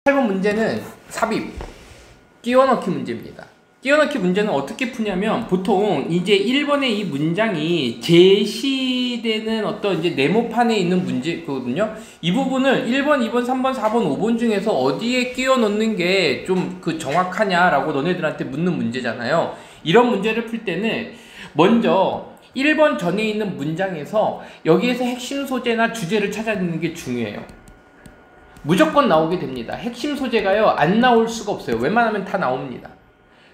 8번 문제는 삽입, 끼워넣기 문제입니다. 끼워넣기 문제는 어떻게 푸냐면 보통 이제 1번의 이 문장이 제시되는 어떤 이제 네모판에 있는 문제거든요. 이 부분을 1번, 2번, 3번, 4번, 5번 중에서 어디에 끼워 넣는 게 좀 정확하냐라고 너네들한테 묻는 문제잖아요. 이런 문제를 풀 때는 먼저 1번 전에 있는 문장에서 여기에서 핵심 소재나 주제를 찾아내는 게 중요해요. 무조건 나오게 됩니다. 핵심 소재가요, 안 나올 수가 없어요. 웬만하면 다 나옵니다.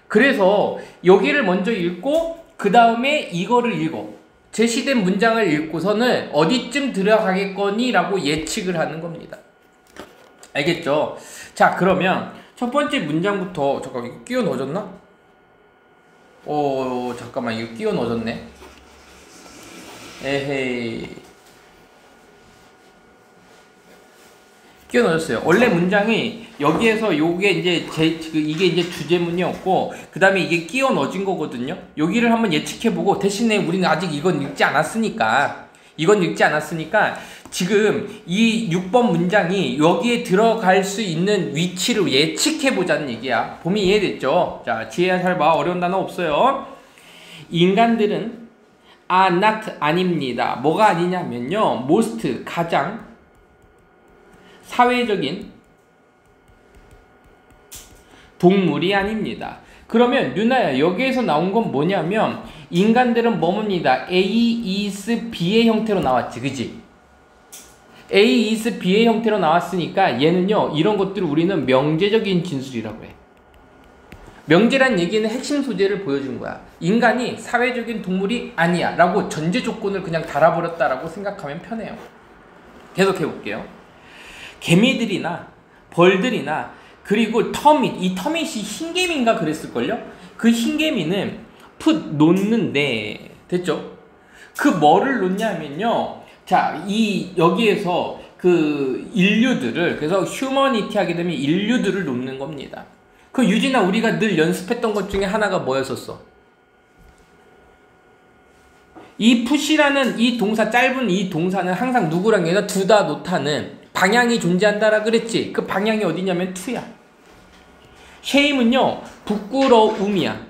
그래서 여기를 먼저 읽고 그 다음에 이거를 읽어. 제시된 문장을 읽고서는 어디쯤 들어가겠거니 라고 예측을 하는 겁니다. 알겠죠? 자, 그러면 첫 번째 문장부터, 잠깐 이거 끼워 넣어졌나? 잠깐만, 이거 끼워 넣어졌네. 에헤이. 끼워 넣었어요. 원래 문장이 여기에서 요게 이제 이게 이제 주제문이었고, 그 다음에 이게 끼워 넣어진 거거든요. 여기를 한번 예측해보고, 대신에 우리는 아직 이건 읽지 않았으니까 지금 이 6번 문장이 여기에 들어갈 수 있는 위치를 예측해보자는 얘기야. 봄이 이해됐죠? 자, 지혜야 잘 봐. 어려운 단어 없어요. 인간들은 are not 아닙니다. 뭐가 아니냐면요, most 가장 사회적인 동물이 아닙니다. 그러면 유나야, 여기에서 나온 건 뭐냐면 인간들은 뭐입니다. A is B의 형태로 나왔지, 그지? A is B의 형태로 나왔으니까 얘는요, 이런 것들을 우리는 명제적인 진술이라고 해. 명제란 얘기는 핵심 소재를 보여준 거야. 인간이 사회적인 동물이 아니야 라고 전제 조건을 그냥 달아버렸다라고 생각하면 편해요. 계속해 볼게요. 개미들이나 벌들이나 그리고 터밋, 이 터밋이 흰개미인가 그랬을걸요? 그 흰개미는 놓는데, 됐죠? 그 뭐를 놓냐면요, 자, 여기에서 그 인류들을, 그래서 휴머니티 하게 되면 인류들을 놓는 겁니다. 그 유진아, 우리가 늘 연습했던 것 중에 하나가 뭐였었어? 이 푸시라는 이 동사, 짧은 이 동사는 항상 누구랑 얘가 둘 다 놓다는 방향이 존재한다라 그랬지. 그 방향이 어디냐면 투야. 쉐임은요, 부끄러움이야.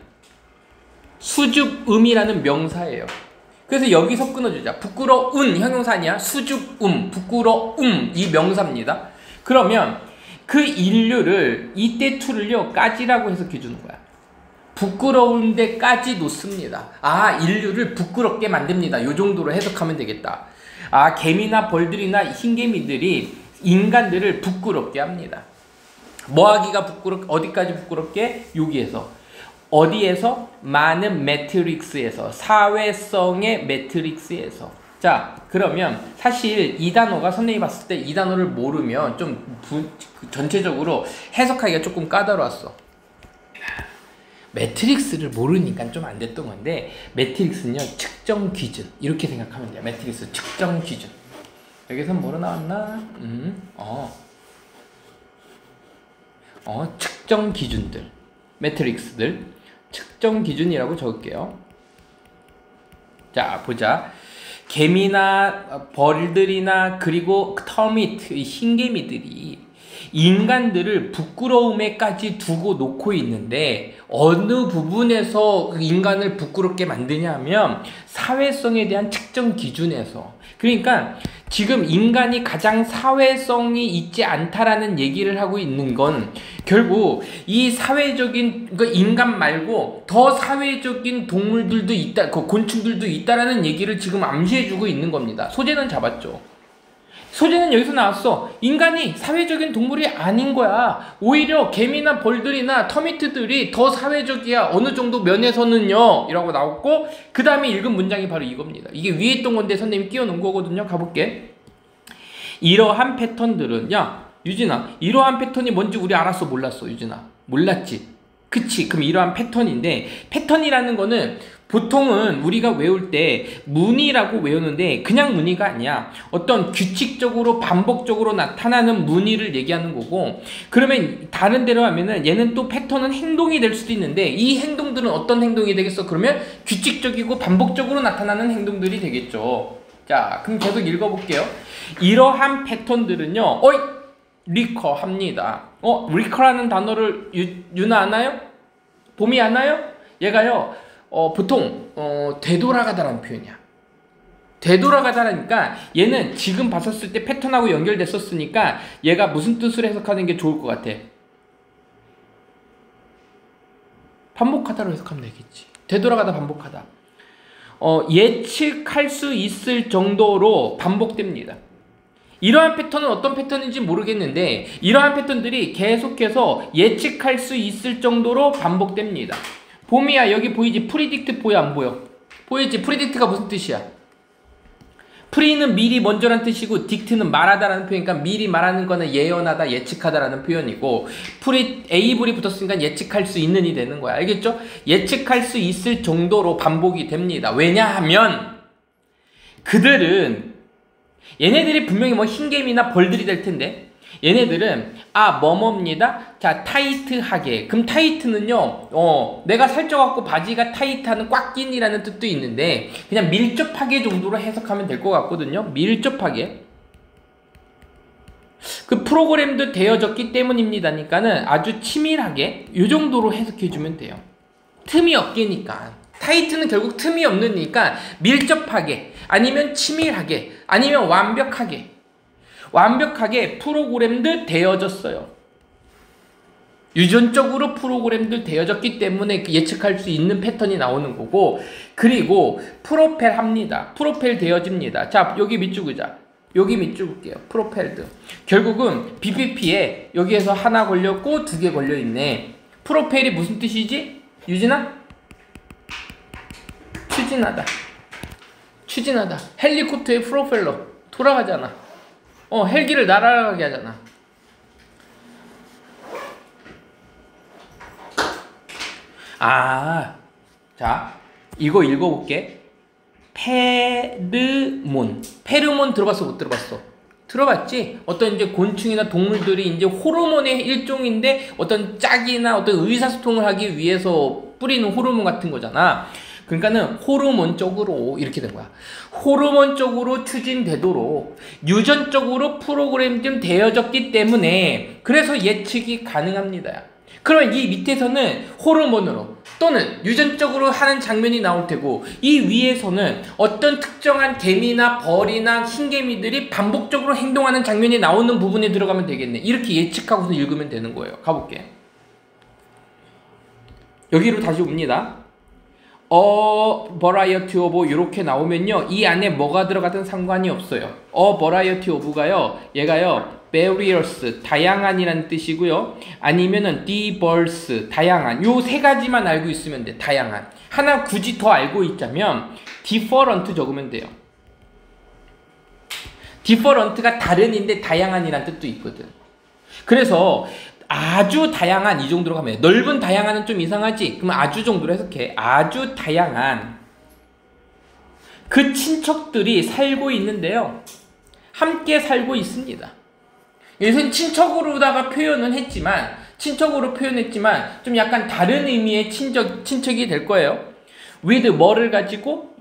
수줍음이라는 명사예요. 그래서 여기서 끊어주자. 부끄러운 형용사 아니야. 수줍음, 부끄러움, 이 명사입니다. 그러면 그 인류를, 이때 투를요, 까지라고 해석해주는 거야. 부끄러운데까지 놓습니다. 아, 인류를 부끄럽게 만듭니다. 요 정도로 해석하면 되겠다. 아, 개미나 벌들이나 흰개미들이 인간들을 부끄럽게 합니다. 뭐하기가 어디까지 부끄럽게? 여기에서. 어디에서? 많은 매트릭스에서. 사회성의 매트릭스에서. 자, 그러면 사실 이 단어가 선생님이 봤을 때 이 단어를 모르면 좀 전체적으로 해석하기가 조금 까다로웠어. 매트릭스를 모르니까 좀 안 됐던 건데, 매트릭스는요, 측정 기준, 이렇게 생각하면 돼요. 매트릭스 측정 기준. 여기서 뭐로 나왔나? 측정 기준들, 매트릭스들, 측정 기준이라고 적을게요. 자, 보자. 개미나 벌들이나 그리고 터미트, 흰개미들이 인간들을 부끄러움에까지 두고 놓고 있는데, 어느 부분에서 인간을 부끄럽게 만드냐면 사회성에 대한 측정 기준에서. 그러니까 지금 인간이 가장 사회성이 있지 않다라는 얘기를 하고 있는 건 결국 이 사회적인, 그러니까 인간 말고 더 사회적인 동물들도 있다, 곤충들도 있다라는 얘기를 지금 암시해주고 있는 겁니다. 소재는 잡았죠. 소재는 여기서 나왔어. 인간이 사회적인 동물이 아닌 거야. 오히려 개미나 벌들이나 터미트들이 더 사회적이야. 어느 정도 면에서는요. 이라고 나왔고, 그 다음에 읽은 문장이 바로 이겁니다. 이게 위에 있던 건데 선생님이 끼워 놓은 거거든요. 가볼게. 이러한 패턴들은, 야, 유진아, 이러한 패턴이 뭔지 우리 알았어? 몰랐어? 유진아, 몰랐지? 그치? 그럼 이러한 패턴인데, 패턴이라는 거는 보통은 우리가 외울 때 무늬라고 외우는데 그냥 무늬가 아니야. 어떤 규칙적으로 반복적으로 나타나는 무늬를 얘기하는 거고, 그러면 다른 데로 하면은 얘는 또 패턴은 행동이 될 수도 있는데, 이 행동들은 어떤 행동이 되겠어? 그러면 규칙적이고 반복적으로 나타나는 행동들이 되겠죠. 자, 그럼 계속 읽어볼게요. 이러한 패턴들은요, 리커 합니다. 리커라는 단어를 유나 아나요? 봄이 아나요? 얘가요, 보통, 되돌아가다라는 표현이야. 되돌아가다라니까 얘는 지금 봤었을 때 패턴하고 연결됐었으니까 얘가 무슨 뜻으로 해석하는 게 좋을 것 같아? 반복하다로 해석하면 되겠지. 되돌아가다, 반복하다. 예측할 수 있을 정도로 반복됩니다. 이러한 패턴은 어떤 패턴인지 모르겠는데 이러한 패턴들이 계속해서 예측할 수 있을 정도로 반복됩니다. 봄이야, 여기 보이지? 프리딕트 보여 안 보여? 보이지? 프리딕트가 무슨 뜻이야? 프리는 미리 먼저란 뜻이고 딕트는 말하다라는 표현이니까 미리 말하는 거는 예언하다, 예측하다라는 표현이고 에이블이 붙었으니까 예측할 수 있는이 되는 거야. 알겠죠? 예측할 수 있을 정도로 반복이 됩니다. 왜냐하면 그들은 얘네들이 분명히 뭐 흰개미나 벌들이 될 텐데 얘네들은 뭐뭐입니다. 자, 타이트하게. 그럼 타이트는요, 내가 살쪄갖고 바지가 타이트하는 꽉 낀이라는 뜻도 있는데 그냥 밀접하게 정도로 해석하면 될 것 같거든요. 밀접하게. 그 프로그램도 되어졌기 때문입니다니까는 아주 치밀하게 이 정도로 해석해주면 돼요. 틈이 없게니까. 타이트는 결국 틈이 없으니까 밀접하게 아니면 치밀하게 아니면 완벽하게 프로그램도 되어졌어요. 유전적으로 프로그램도 되어졌기 때문에 예측할 수 있는 패턴이 나오는 거고 그리고 프로펠 합니다. 프로펠 되어집니다. 자, 여기 밑줄 그자. 여기 밑줄 볼게요. 프로펠드. 결국은 BPP에 여기에서 하나 걸렸고 2개 걸려있네. 프로펠이 무슨 뜻이지? 유진아? 추진하다. 헬리콥터의 프로펠러 돌아가잖아. 헬기를 날아가게 하잖아. 자, 이거 읽어볼게. 페르몬 들어봤어, 못 들어봤어? 들어봤지? 어떤 이제 곤충이나 동물들이 이제 호르몬의 일종인데 어떤 짝이나 어떤 의사소통을 하기 위해서 뿌리는 호르몬 같은 거잖아. 그러니까는 호르몬적으로 이렇게 된 거야. 호르몬적으로 추진되도록 유전적으로 프로그램 좀 되어졌기 때문에 그래서 예측이 가능합니다. 그러면 이 밑에서는 호르몬으로 또는 유전적으로 하는 장면이 나올 테고 이 위에서는 어떤 특정한 개미나 벌이나 흰개미들이 반복적으로 행동하는 장면이 나오는 부분에 들어가면 되겠네. 이렇게 예측하고서 읽으면 되는 거예요. 가볼게. 여기로 다시 옵니다. variety of 이렇게 나오면요 이 안에 뭐가 들어가든 상관이 없어요. variety of가요 얘가요 various 다양한이라는 뜻이고요 아니면은 diverse 다양한 요 세 가지만 알고 있으면 돼. 다양한. 하나 굳이 더 알고 있자면 different 적으면 돼요. different가 다른인데 다양한이라는 뜻도 있거든. 그래서 아주 다양한 이 정도로 가면 돼. 넓은 다양한은 좀 이상하지? 그럼 아주 정도로 해석해. 아주 다양한 그 친척들이 살고 있는데요. 함께 살고 있습니다. 여기서는 친척으로다가 친척으로 표현했지만 좀 약간 다른 의미의 친척이 될 거예요. with 뭐를 가지고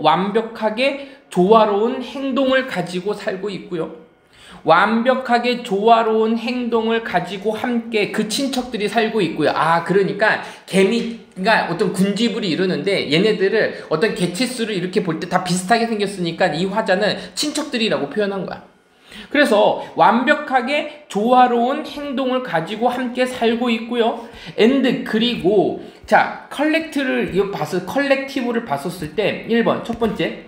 완벽하게 조화로운 행동을 가지고 살고 있고요. 완벽하게 조화로운 행동을 가지고 함께 그 친척들이 살고 있고요. 그러니까 개미가 어떤 군집을 이루는데 얘네들을 어떤 개체수를 이렇게 볼 때 다 비슷하게 생겼으니까 이 화자는 친척들이라고 표현한 거야. 그래서 완벽하게 조화로운 행동을 가지고 함께 살고 있고요. and 그리고 자 컬렉티브를 봤었을 때 1번 첫 번째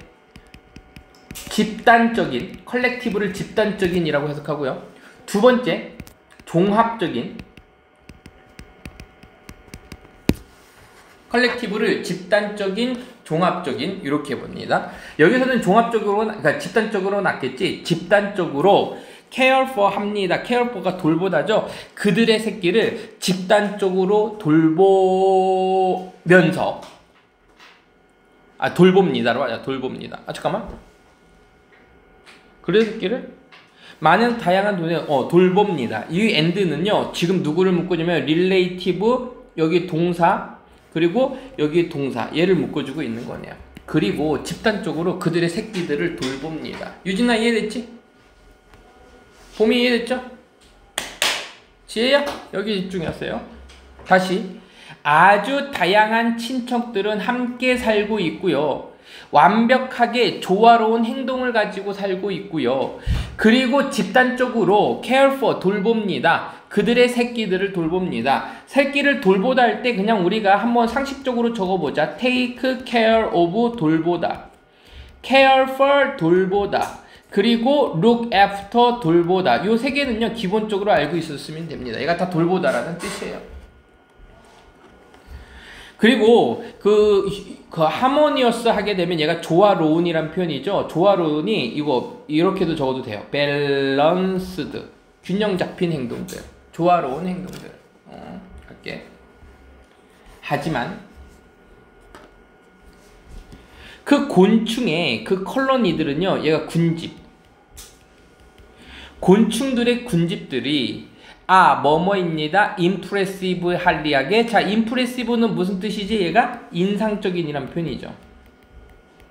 집단적인, 컬렉티브를 집단적인이라고 해석하고요. 두 번째, 종합적인, 컬렉티브를 집단적인, 종합적인 이렇게 봅니다. 여기서는 종합적으로, 그러니까 집단적으로 낫겠지. 집단적으로 care for 합니다. care for가 돌보다죠. 그들의 새끼를 집단적으로 돌보면서 돌봅니다로 하자. 돌봅니다. 잠깐만. 그들의 새끼를 많은 다양한 돈에 돌봅니다. 이 and는요 지금 누구를 묶어주면 relative 여기 동사 그리고 여기 동사 얘를 묶어주고 있는 거네요. 그리고 집단적으로 그들의 새끼들을 돌봅니다. 유진아 이해됐지? 봄이 이해됐죠? 지혜야, 여기 집중하세요. 다시. 아주 다양한 친척들은 함께 살고 있고요. 완벽하게 조화로운 행동을 가지고 살고 있고요. 그리고 집단적으로 care for, 돌봅니다. 그들의 새끼들을 돌봅니다. 새끼를 돌보다 할 때 그냥 우리가 한번 상식적으로 적어보자. take care of, 돌보다. care for, 돌보다. 그리고 look after, 돌보다. 요 세 개는요, 기본적으로 알고 있었으면 됩니다. 얘가 다 돌보다라는 뜻이에요. 그리고 그 하모니어스 하게 되면 얘가 조화로운이란 표현이죠. 조화로운이 이거 이렇게도 적어도 돼요. 밸런스드, 균형 잡힌 행동들, 조화로운 행동들. 할게. 하지만 그 곤충의 그 컬러니들은요, 얘가 군집. 곤충들의 군집들이 뭐뭐입니다. impressive, 한리하게. 자, impressive는 무슨 뜻이지? 얘가 인상적인이란 표현이죠.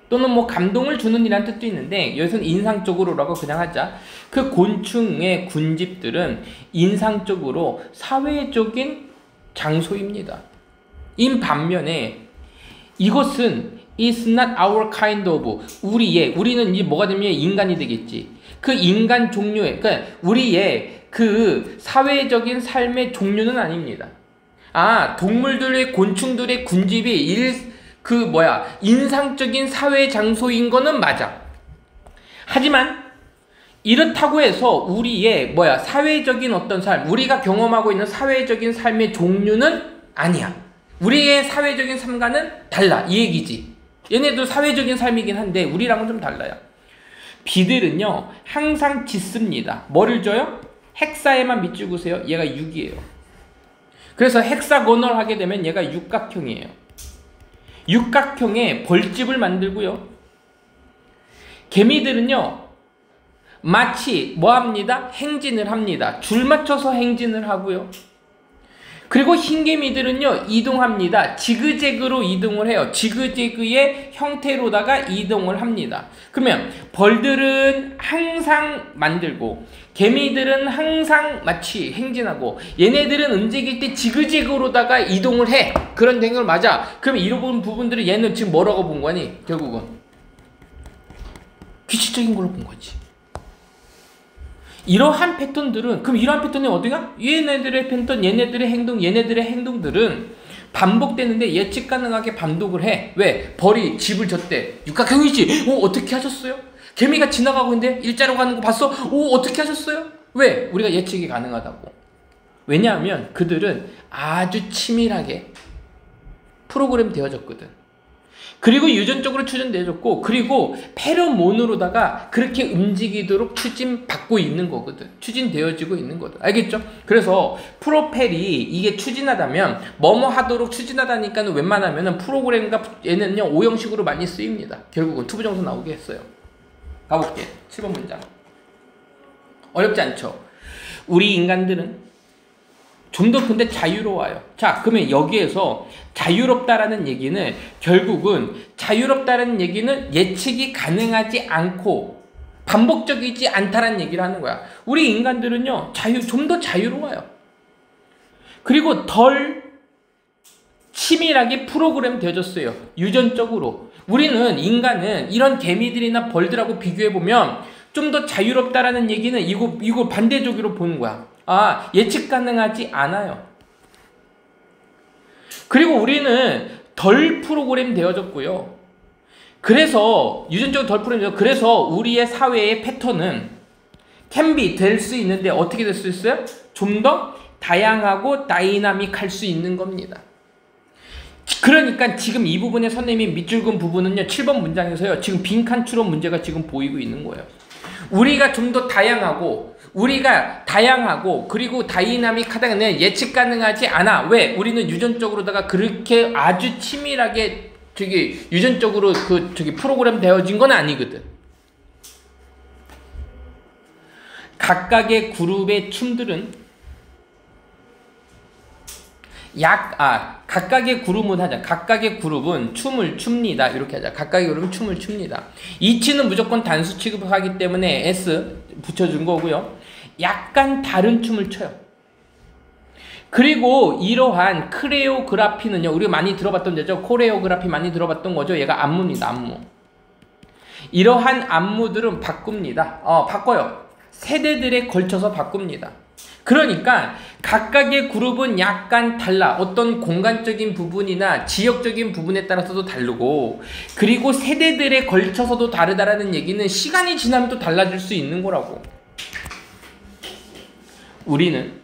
또는 뭐 감동을 주는 이란 뜻도 있는데 여기서는 인상적으로라고 그냥 하자. 그 곤충의 군집들은 인상적으로 사회적인 장소입니다. 인 반면에 이것은 is not our kind of, 우리는 이제 뭐가 되면 인간이 되겠지. 그 인간 종류의, 그러니까 우리의 그 사회적인 삶의 종류는 아닙니다. 동물들의, 곤충들의 군집이 인상적인 사회 장소인 거는 맞아. 하지만 이렇다고 해서 우리의 사회적인 어떤 삶, 우리가 경험하고 있는 사회적인 삶의 종류는 아니야. 우리의 사회적인 삶과는 달라, 이 얘기지. 얘네도 사회적인 삶이긴 한데 우리랑은 좀 달라요. 비들은요, 항상 짖습니다. 뭐를 줘요? 헥사에만 밑줄 그으세요. 얘가 6이에요. 그래서 헥사고널 하게 되면 얘가 육각형이에요. 육각형의 벌집을 만들고요. 개미들은요, 마치 뭐합니다? 행진을 합니다. 줄 맞춰서 행진을 하고요. 그리고 흰개미들은요, 이동합니다. 지그재그로 이동을 해요. 지그재그의 형태로다가 이동을 합니다. 그러면 벌들은 항상 만들고 개미들은 항상 마치 행진하고 얘네들은 움직일 때 지그재그로다가 이동을 해. 그런 행동을 맞아. 그럼 이런 부분들을 얘는 지금 뭐라고 본 거니? 결국은 규칙적인 걸로 본 거지. 이러한 패턴들은, 그럼 이러한 패턴이 어디가? 얘네들의 패턴, 얘네들의 행동, 얘네들의 행동들은 반복되는데 예측 가능하게 반복을 해. 왜? 벌이 집을 졌대. 육각형이지. 어떻게 하셨어요? 개미가 지나가고 있는데 일자로 가는 거 봤어? 어떻게 하셨어요? 왜? 우리가 예측이 가능하다고. 왜냐하면 그들은 아주 치밀하게 프로그램 되어졌거든. 그리고 유전적으로 추진되어졌고, 그리고 페로몬으로다가 그렇게 움직이도록 추진받고 있는 거거든. 추진되어지고 있는 거든. 알겠죠? 그래서 프로펠이 이게 추진하다면, 뭐뭐 하도록 추진하다니까는 웬만하면은 프로그램과 얘는요, 오형식으로 많이 쓰입니다. 결국은 투부정사 나오게 했어요. 가볼게. 7번 문장. 어렵지 않죠? 우리 인간들은 좀 더 근데 자유로워요. 자, 그러면 여기에서 자유롭다라는 얘기는 결국은 자유롭다라는 얘기는 예측이 가능하지 않고 반복적이지 않다라는 얘기를 하는 거야. 우리 인간들은요, 좀 더 자유로워요. 그리고 덜 치밀하게 프로그램 되어졌어요. 유전적으로. 인간은 이런 개미들이나 벌들하고 비교해보면 좀 더 자유롭다라는 얘기는 이거 반대적으로 보는 거야. 예측 가능하지 않아요. 그리고 우리는 덜 프로그램 되어졌고요. 그래서 유전적으로 덜 프로그램 되어졌고, 그래서 우리의 사회의 패턴은 될 수 있는데 어떻게 될 수 있어요? 좀 더 다양하고 다이나믹할 수 있는 겁니다. 그러니까 지금 이 부분에 선생님이 밑줄 그은 부분은요, 7번 문장에서요, 지금 빈칸 추론 문제가 지금 보이고 있는 거예요. 우리가 좀 더 다양하고 그리고 다이나믹하다는 예측 가능하지 않아. 왜? 우리는 유전적으로다가 그렇게 아주 치밀하게 유전적으로 프로그램 되어진 건 아니거든. 각각의 그룹의 춤들은 각각의 그룹은 하자. 각각의 그룹은 춤을 춥니다. 이렇게 하자. 각각의 그룹은 춤을 춥니다. 이치는 무조건 단수 취급하기 때문에 S 붙여준 거고요. 약간 다른 춤을 춰요. 그리고 이러한 크레오그라피는요, 우리가 많이 들어봤던 데죠. 코레오그라피 많이 들어봤던 거죠. 얘가 안무입니다. 안무. 이러한 안무들은 바꿉니다. 바꿔요. 세대들에 걸쳐서 바꿉니다. 그러니까 각각의 그룹은 약간 달라. 어떤 공간적인 부분이나 지역적인 부분에 따라서도 다르고, 그리고 세대들에 걸쳐서도 다르다라는 얘기는 시간이 지나면 또 달라질 수 있는 거라고. 우리는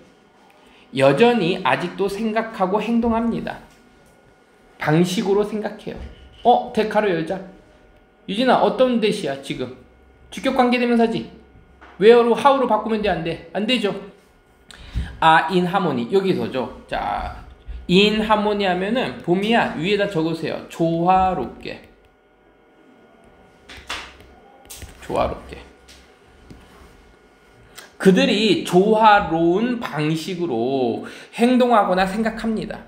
여전히 아직도 생각하고 행동합니다. 방식으로 생각해요. 데카로 열자. 유진아, 어떤 대시야 지금? 주격 관계대명사지. where로 how로 바꾸면 돼, 안 돼? 안 되죠. in harmony. 여기서죠. 자, in harmony 하면은 봄이야, 위에다 적으세요. 조화롭게. 조화롭게. 그들이 조화로운 방식으로 행동하거나 생각합니다.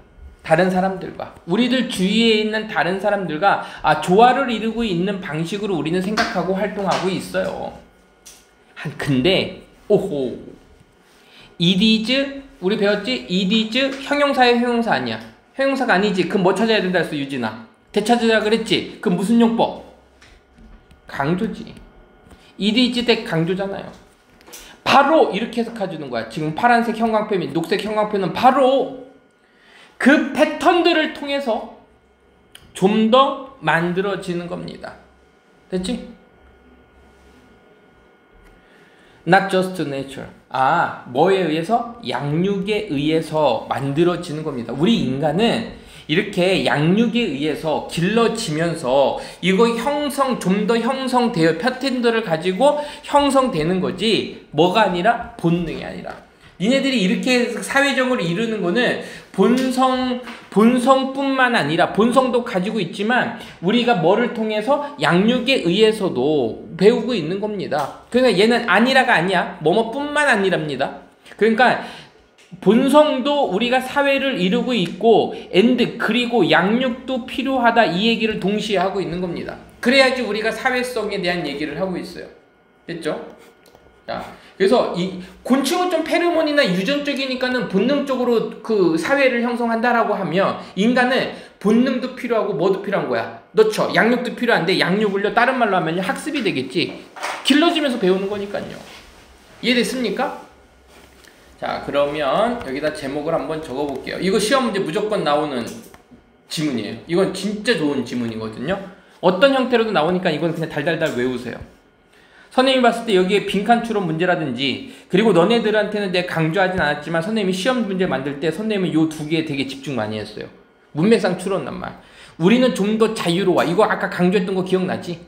다른 사람들과, 우리들 주위에 있는 다른 사람들과 조화를 이루고 있는 방식으로 우리는 생각하고 활동하고 있어요. 근데 it is, 우리 배웠지? it is 형용사의 형용사 아니야. 형용사가 아니지. 그럼 뭐 찾아야 된다 했어, 유진아? 되찾으라 그랬지? 그럼 무슨 용법? 강조지. it is 대 강조잖아요. 바로 이렇게 해석해주는 거야. 지금 파란색 형광펜 및 녹색 형광펜은 바로 그 패턴들을 통해서 좀 더 만들어지는 겁니다. 됐지? Not just nature. 뭐에 의해서? 양육에 의해서 만들어지는 겁니다. 우리 인간은 이렇게 양육에 의해서 길러지면서 이거 좀 더 형성되어 패턴들을 가지고 형성되는 거지, 뭐가 아니라 본능이 아니라. 니네들이 이렇게 사회적으로 이루는 거는 본성뿐만 아니라, 본성도 가지고 있지만 우리가 뭐를 통해서 양육에 의해서도 배우고 있는 겁니다. 그러니까 얘는 아니라가 아니야. 뭐뭐뿐만 아니랍니다. 그러니까 본성도 우리가 사회를 이루고 있고 그리고 양육도 필요하다, 이 얘기를 동시에 하고 있는 겁니다. 그래야지 우리가 사회성에 대한 얘기를 하고 있어요. 됐죠? 자, 그래서 이 곤충은 좀 페로몬이나 유전적이니까는 본능적으로 그 사회를 형성한다라고 하면, 인간은 본능도 필요하고 뭐도 필요한 거야. 넣죠. 양육도 필요한데 양육을요, 다른 말로 하면 학습이 되겠지. 길러지면서 배우는 거니까요. 이해됐습니까? 자, 그러면 여기다 제목을 한번 적어볼게요. 이거 시험 문제 무조건 나오는 지문이에요. 이건 진짜 좋은 지문이거든요. 어떤 형태로도 나오니까 이건 그냥 달달달 외우세요. 선생님이 봤을 때 여기에 빈칸 추론 문제라든지, 그리고 너네들한테는 내가 강조하진 않았지만 선생님이 시험 문제 만들 때 선생님은 요 두 개에 되게 집중 많이 했어요. 문맥상 추론란 말. 우리는 좀 더 자유로워. 이거 아까 강조했던 거 기억나지?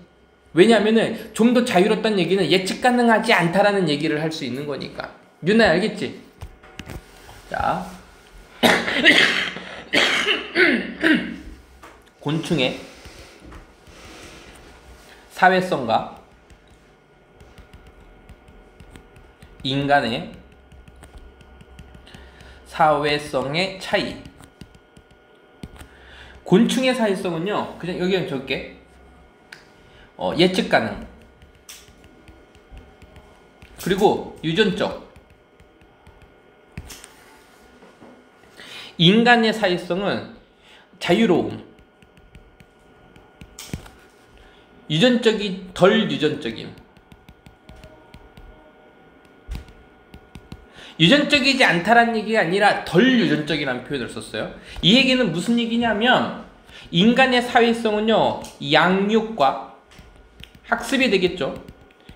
왜냐하면은 좀 더 자유롭다는 얘기는 예측 가능하지 않다라는 얘기를 할 수 있는 거니까. 윤나야, 알겠지? 자, 곤충의 사회성과 인간의 사회성의 차이. 곤충의 사회성은요, 그냥 여기 적을게. 예측 가능, 그리고 유전적. 인간의 사회성은 자유로움, 덜 유전적임. 유전적이지 않다라는 얘기가 아니라 덜 유전적이라는 표현을 썼어요. 이 얘기는 무슨 얘기냐면, 인간의 사회성은요, 양육과 학습이 되겠죠.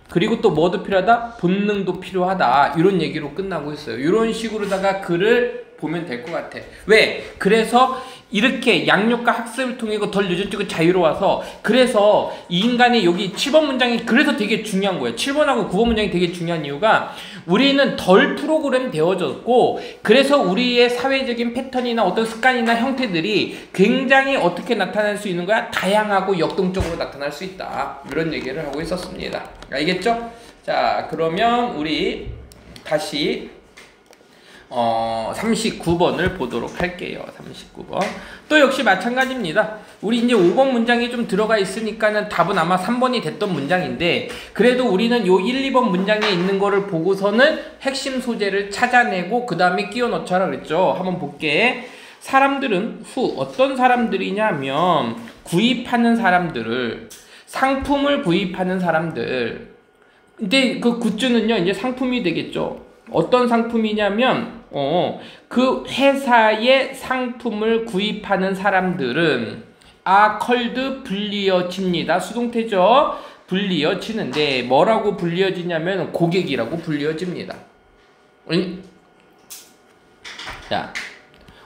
그리고 또 뭐도 필요하다? 본능도 필요하다. 이런 얘기로 끝나고 있어요. 이런 식으로다가 글을 보면 될 것 같아. 왜? 그래서 이렇게 양육과 학습을 통해 덜 유전적으로 자유로워서, 그래서 이 인간의 여기 7번 문장이 그래서 되게 중요한 거예요. 7번하고 9번 문장이 되게 중요한 이유가, 우리는 덜 프로그램 되어졌고, 그래서 우리의 사회적인 패턴이나 어떤 습관이나 형태들이 굉장히 어떻게 나타날 수 있는 거야? 다양하고 역동적으로 나타날 수 있다. 이런 얘기를 하고 있었습니다. 알겠죠? 자, 그러면 우리 다시 39번을 보도록 할게요. 39번. 또 역시 마찬가지입니다. 우리 이제 5번 문장이 좀 들어가 있으니까는 답은 아마 3번이 됐던 문장인데, 그래도 우리는 요 1, 2번 문장에 있는 거를 보고서는 핵심 소재를 찾아내고 그 다음에 끼워 넣자라 그랬죠. 한번 볼게. 사람들은 어떤 사람들이냐면 구입하는 사람들을, 상품을 구입하는 사람들. 근데 그 굿즈는요 이제 상품이 되겠죠. 어떤 상품이냐면 그 회사의 상품을 구입하는 사람들은 are called 불리어집니다. 수동태죠. 불리어지는데 뭐라고 불리어지냐면 고객이라고 불리어집니다. 자,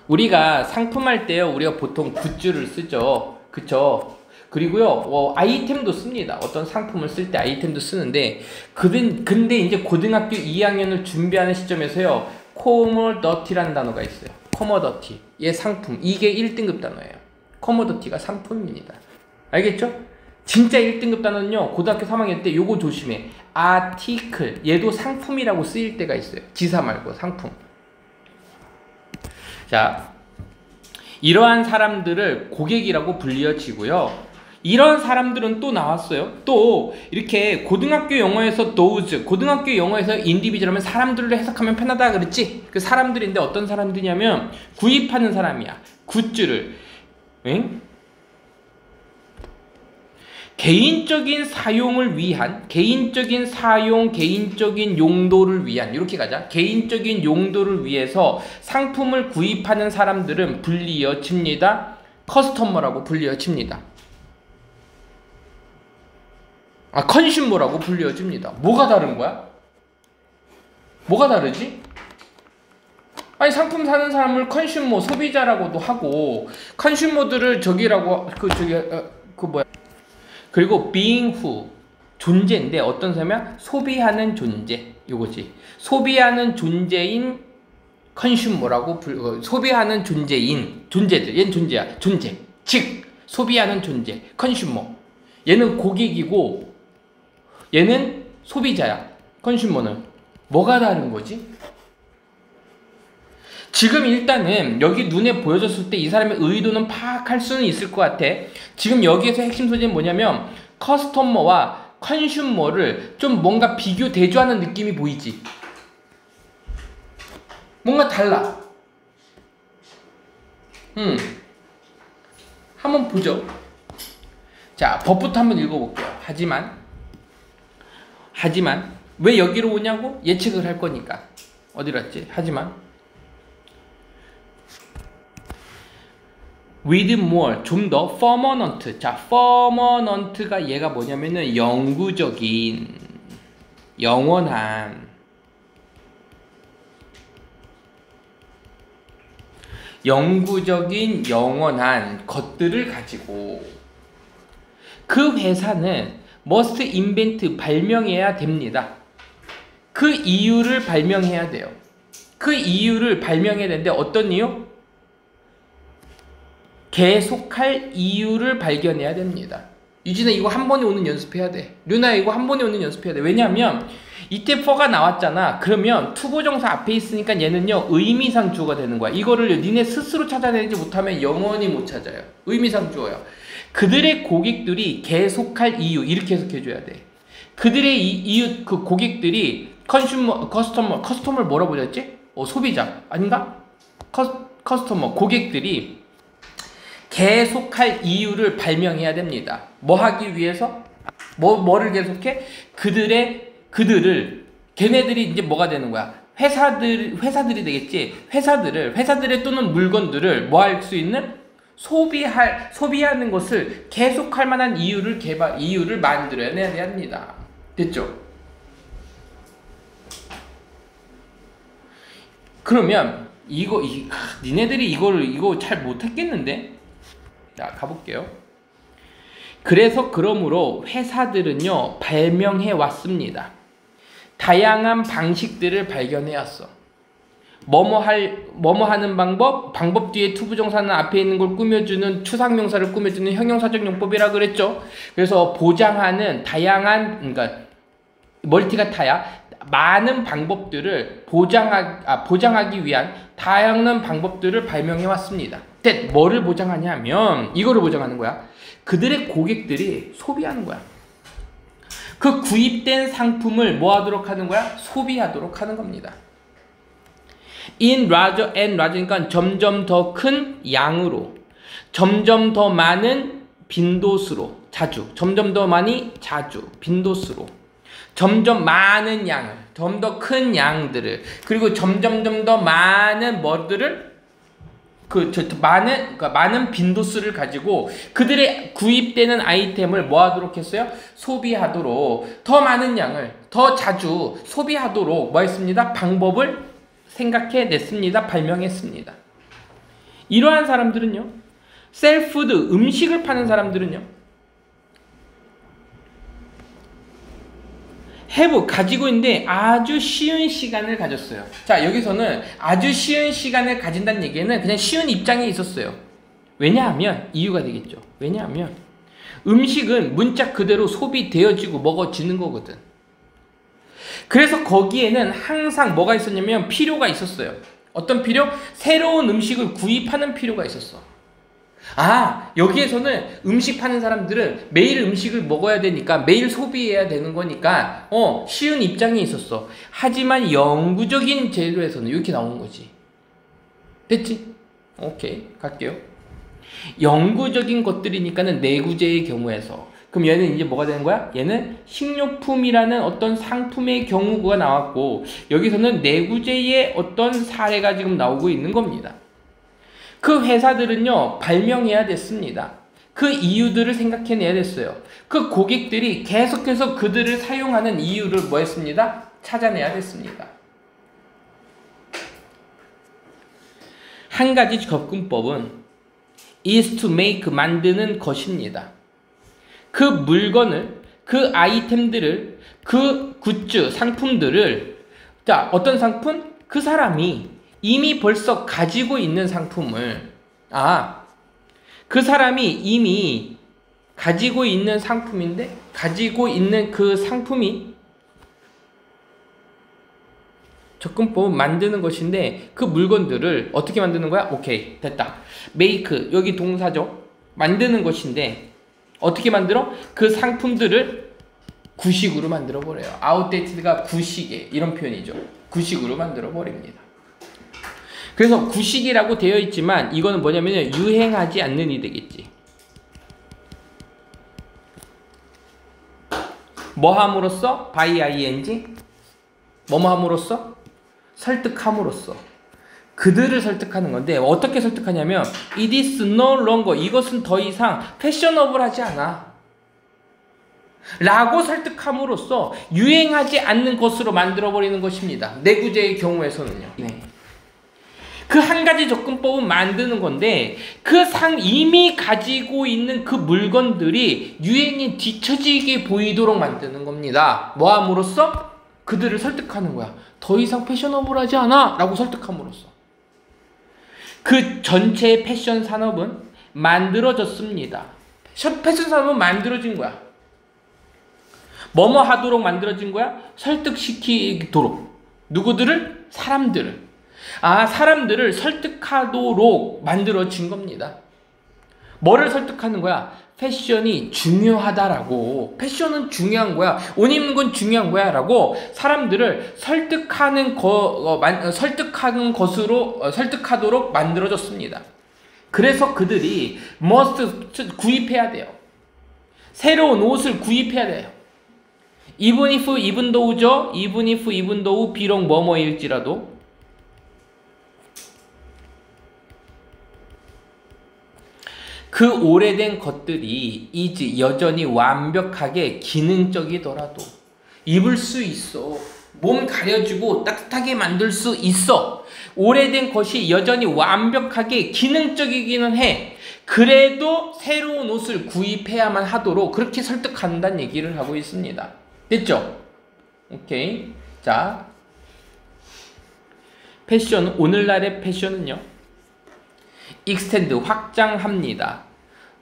우리가 상품할 때요 우리가 보통 굿즈를 쓰죠. 그쵸? 그리고요 아이템도 씁니다. 어떤 상품을 쓸 때 아이템도 쓰는데, 근데 이제 고등학교 2학년을 준비하는 시점에서요 코모더티라는 단어가 있어요. 코모더티, 얘 상품, 이게 1등급 단어예요. 코모더티가 상품입니다. 알겠죠? 진짜 1등급 단어는요 고등학교 3학년 때 요거 조심해. 아티클, 얘도 상품이라고 쓰일 때가 있어요. 지사 말고 상품. 자, 이러한 사람들을 고객이라고 불리어지고요. 이런 사람들은 또 나왔어요. 또 이렇게 고등학교 영어에서 those, 고등학교 영어에서 individual 하면 사람들로 해석하면 편하다 그랬지? 그 사람들인데 어떤 사람들이냐면 구입하는 사람이야. 굿즈를. 응? 개인적인 사용을 위한, 개인적인 사용, 개인적인 용도를 위한, 이렇게 가자. 개인적인 용도를 위해서 상품을 구입하는 사람들은 불리어집니다. 커스터머라고 불리어집니다. 컨슈머라고 불리어집니다. 뭐가 다른 거야? 뭐가 다르지? 아니, 상품 사는 사람을 컨슈머, 소비자라고도 하고, 컨슈머들을 그리고 being who, 존재인데 어떤 사람이야? 소비하는 존재, 이거지. 소비하는 존재인 컨슈머라고 소비하는 존재들, 얘는 존재야, 존재. 즉 소비하는 존재, 컨슈머. 얘는 고객이고 얘는 소비자야. 컨슈머는. 뭐가 다른 거지? 지금 일단은 여기 눈에 보여졌을 때 이 사람의 의도는 파악할 수는 있을 것 같아. 지금 여기에서 핵심 소재는 뭐냐면 커스터머와 컨슈머를 좀 뭔가 비교 대조하는 느낌이 보이지? 뭔가 달라. 한번 보죠. 자, 법부터 한번 읽어볼게요. 하지만 왜 여기로 오냐고? 예측을 할 거니까. 어디로 왔지? 하지만 with more, 좀 더 permanent. 자, permanent가 얘가 뭐냐면은 영구적인, 영원한, 영구적인 영원한 것들을 가지고 그 회사는 must invent, 발명해야 됩니다. 그 이유를 발명해야 돼요. 그 이유를 발명해야 되는데 어떤 이유? 계속할 이유를 발견해야 됩니다. 유진아 이거 한 번에 오는 연습해야 돼. 류나 이거 한 번에 오는 연습해야 돼. 왜냐하면 이때 for가 나왔잖아. 그러면 투부정사 앞에 있으니까 얘는요 의미상 주어가 되는 거야. 이거를 니네 스스로 찾아내지 못하면 영원히 못 찾아요. 의미상 주어요. 그들의 고객들이 계속할 이유, 이렇게 해석해줘야 돼. 그들의 이유, 그 고객들이 커스터머를 뭐라고 그랬지? 소비자 아닌가? 커스터머, 고객들이 계속할 이유를 발명해야 됩니다. 뭐 하기 위해서? 뭐를 계속해? 걔네들이 이제 뭐가 되는 거야? 회사들이 되겠지? 회사들의 또는 물건들을 뭐 할 수 있는? 소비하는 것을 계속할 만한 이유를 만들어내야 합니다. 됐죠? 그러면 니네들이 이거 잘 못했겠는데? 자, 가볼게요. 그러므로 회사들은요 발명해 왔습니다. 다양한 방식들을 발견해 왔어. 뭐뭐 하는 방법 뒤에 투부정사는 앞에 있는 걸 꾸며주는, 추상명사를 꾸며주는 형용사적 용법이라 그랬죠. 그래서 보장하는 다양한, 그러니까 멀티가 타야 많은 방법들을 보장하기 위한 다양한 방법들을 발명해 왔습니다. 뭐를 보장하냐면 이거를 보장하는 거야. 그들의 고객들이 소비하는 거야. 그 구입된 상품을 뭐 하도록 하는 거야? 소비하도록 하는 겁니다. In larger and larger니까 점점 더 큰 양으로, 점점 더 많은 빈도수로, 점점 더 많이 빈도수로, 점점 많은 양을, 좀 더 큰 양들을, 그리고 점점 더 많은 뭐들을 많은 빈도수를 가지고 그들의 구입되는 아이템을 뭐 하도록 했어요? 소비하도록, 더 많은 양을 더 자주 소비하도록 뭐 했습니다? 방법을 생각해냈습니다. 발명했습니다. 이러한 사람들은요, 셀푸드, 음식을 파는 사람들은요, 가지고 있는데 아주 쉬운 시간을 가졌어요. 자, 여기서는 아주 쉬운 시간을 가진다는 얘기는 그냥 쉬운 입장에 있었어요. 왜냐하면, 이유가 되겠죠. 왜냐하면 음식은 문자 그대로 소비되어지고 먹어지는 거거든. 그래서 거기에는 항상 뭐가 있었냐면 필요가 있었어요. 어떤 필요? 새로운 음식을 구입하는 필요가 있었어. 여기에서는 음식 파는 사람들은 매일 음식을 먹어야 되니까 매일 소비해야 되는 거니까 쉬운 입장에 있었어. 하지만 영구적인 제도에서는 이렇게 나오는 거지. 됐지? 오케이, 갈게요. 영구적인 것들이니까는 내구재의 경우에서, 그럼 얘는 이제 뭐가 되는 거야? 얘는 식료품이라는 어떤 상품의 경우가 나왔고, 여기서는 내구재의 어떤 사례가 지금 나오고 있는 겁니다. 그 회사들은요, 발명해야 됐습니다. 그 이유들을 생각해내야 됐어요. 그 고객들이 계속해서 그들을 사용하는 이유를 뭐 했습니다? 찾아내야 됐습니다. 한 가지 접근법은 is to make, 만드는 것입니다. 그 물건을, 그 아이템들을, 그 굿즈, 상품들을, 자, 어떤 상품? 그 사람이 이미 벌써 가지고 있는 상품을, 그 사람이 이미 가지고 있는 상품인데, 가지고 있는 그 상품이 접근법은 만드는 것인데, 그 물건들을 어떻게 만드는 거야? 오케이, 됐다. make, 여기 동사죠. 만드는 것인데, 어떻게 만들어? 그 상품들을 구식으로 만들어 버려요. outdated가 구식에, 이런 표현이죠. 구식으로 만들어 버립니다. 그래서 구식이라고 되어 있지만 이거는 뭐냐면 유행하지 않는 이 되겠지. 뭐 함으로써? by ing? 뭐뭐 함으로써? 설득함으로써. 그들을 설득하는 건데, 어떻게 설득하냐면 it is no longer, 이것은 더 이상 패셔너블하지 않아 라고 설득함으로써 유행하지 않는 것으로 만들어버리는 것입니다. 내구재의 경우에서는요. 네. 그 한 가지 접근법은 만드는 건데, 이미 가지고 있는 그 물건들이 유행에 뒤처지게 보이도록 만드는 겁니다. 뭐 함으로써? 그들을 설득하는 거야. 더 이상 패셔너블하지 않아 라고 설득함으로써. 그 전체의 패션 산업은 만들어졌습니다. 패션 산업은 만들어진 거야. 뭐뭐 하도록 만들어진 거야? 설득시키도록. 누구들을? 사람들을. 사람들을 설득하도록 만들어진 겁니다. 뭐를 설득하는 거야? 패션이 중요하다라고. 패션은 중요한 거야. 옷 입는 건 중요한 거야 라고 사람들을 설득하도록 만들어졌습니다. 그래서 그들이 구입해야 돼요. 새로운 옷을 구입해야 돼요. even though죠. even though 비록 뭐뭐일지라도. 그 오래된 것들이 is 여전히 완벽하게 기능적이더라도 입을 수 있어. 몸 가려주고 따뜻하게 만들 수 있어. 오래된 것이 여전히 완벽하게 기능적이기는 해. 그래도 새로운 옷을 구입해야만 하도록 그렇게 설득한다는 얘기를 하고 있습니다. 됐죠? 오케이. 자, 패션, 오늘날의 패션은요, extend, 확장합니다.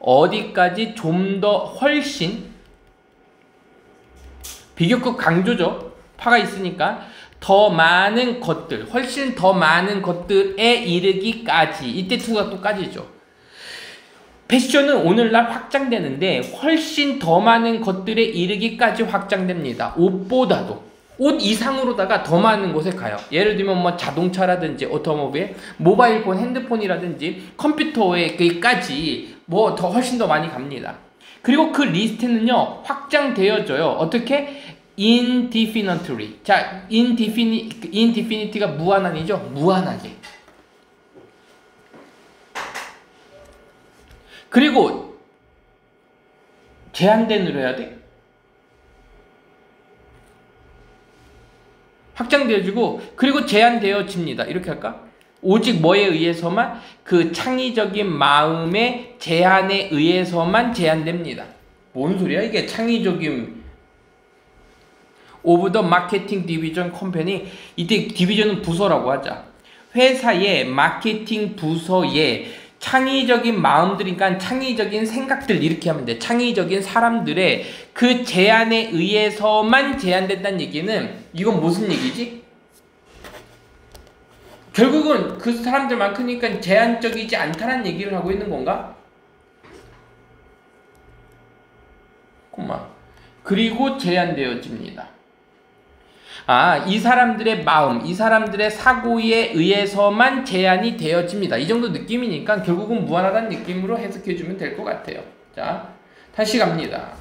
어디까지? 좀 더 훨씬, 비교급 강조죠. 파가 있으니까 더 많은 것들, 훨씬 더 많은 것들에 이르기까지. 이때 to가 또 까지죠. 패션은 오늘날 확장되는데 훨씬 더 많은 것들에 이르기까지 확장됩니다. 옷보다도. 옷 이상으로다가 더 많은 곳에 가요. 예를 들면 뭐 자동차라든지 오토모빌, 모바일폰, 핸드폰이라든지 컴퓨터에까지 뭐 더 훨씬 더 많이 갑니다. 그리고 그 리스트는요 확장되어져요. 어떻게? indefinitely. 자, indefinity가 무한한이죠. 무한하게. 그리고 제한된으로 해야 돼. 확장되어지고 그리고 제한되어집니다. 이렇게 할까? 오직 뭐에 의해서만? 그 창의적인 마음의 제한에 의해서만 제한됩니다. 뭔 소리야 이게? 창의적인 오브 더 마케팅 디비전 컴퍼니. 이때 디비전은 부서라고 하자. 회사의 마케팅 부서의 창의적인 마음들이니까 창의적인 생각들 이렇게 하면 돼. 창의적인 사람들의 그 제한에 의해서만 제한된다는 얘기는 이건 무슨 얘기지? 결국은 그 사람들만큼이니까 제한적이지 않다는 얘기를 하고 있는 건가? 그리고 제한되어집니다. 아, 이 사람들의 마음, 이 사람들의 사고에 의해서만 제한이 되어집니다. 이 정도 느낌이니까 결국은 무한하다는 느낌으로 해석해주면 될 것 같아요. 자, 다시 갑니다.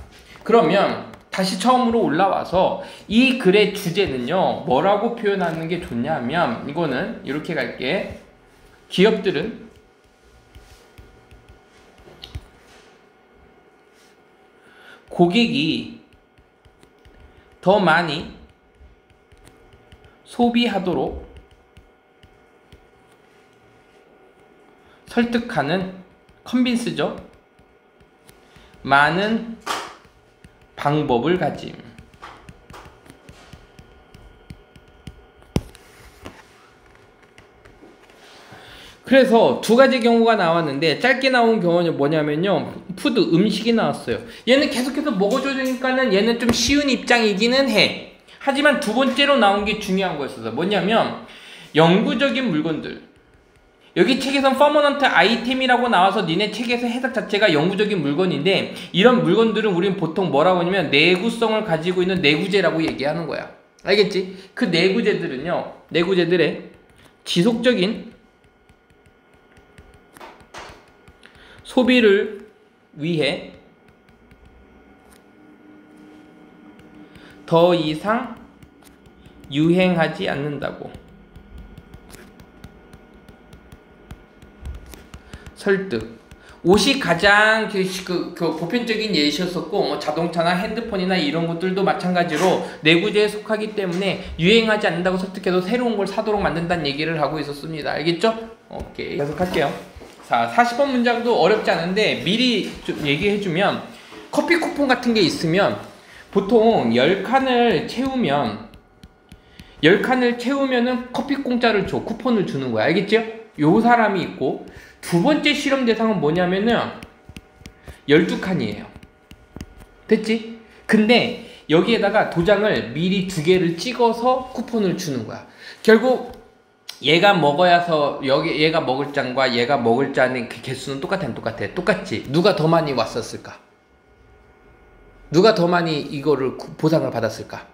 그러면 다시 처음으로 올라와서 이 글의 주제는요, 뭐라고 표현하는 게 좋냐면, 이거는 이렇게 갈게. 기업들은 고객이 더 많이 소비하도록 설득하는, 컨빈스죠. 많은 방법을 가짐. 그래서 두 가지 경우가 나왔는데 짧게 나온 경우는 뭐냐면요, 푸드, 음식이 나왔어요. 얘는 계속해서 먹어줘야 되니까는 얘는 좀 쉬운 입장이기는 해. 하지만 두 번째로 나온 게 중요한 거였어요. 뭐냐면 영구적인 물건들. 여기 책에선 퍼머넌트 아이템이라고 나와서 니네 책에서 해석 자체가 영구적인 물건인데, 이런 물건들은 우리는 보통 뭐라고 하냐면 내구성을 가지고 있는 내구재라고 얘기하는 거야. 알겠지? 그 내구재들은요, 내구재들의 지속적인 소비를 위해 더 이상 유행하지 않는다고 설득. 옷이 가장 그 보편적인 예시였었고, 뭐 자동차나 핸드폰이나 이런 것들도 마찬가지로 내구재에 속하기 때문에 유행하지 않는다고 설득해도 새로운 걸 사도록 만든다는 얘기를 하고 있었습니다. 알겠죠? 오케이, 계속할게요. 자, 40번 문장도 어렵지 않은데 미리 좀 얘기해주면, 커피 쿠폰 같은 게 있으면 보통 10칸을 채우면은 커피 공짜를 줘. 쿠폰을 주는 거야. 알겠죠? 요 사람이 있고, 두 번째 실험 대상은 뭐냐면은 12칸이에요. 됐지? 근데 여기에다가 도장을 미리 2개를 찍어서 쿠폰을 주는 거야. 결국 얘가 먹어야서 얘가 먹을 잔과 얘가 먹을 잔의 그 개수는 똑같아. 똑같지? 누가 더 많이 왔었을까? 누가 더 많이 이거를 보상을 받았을까?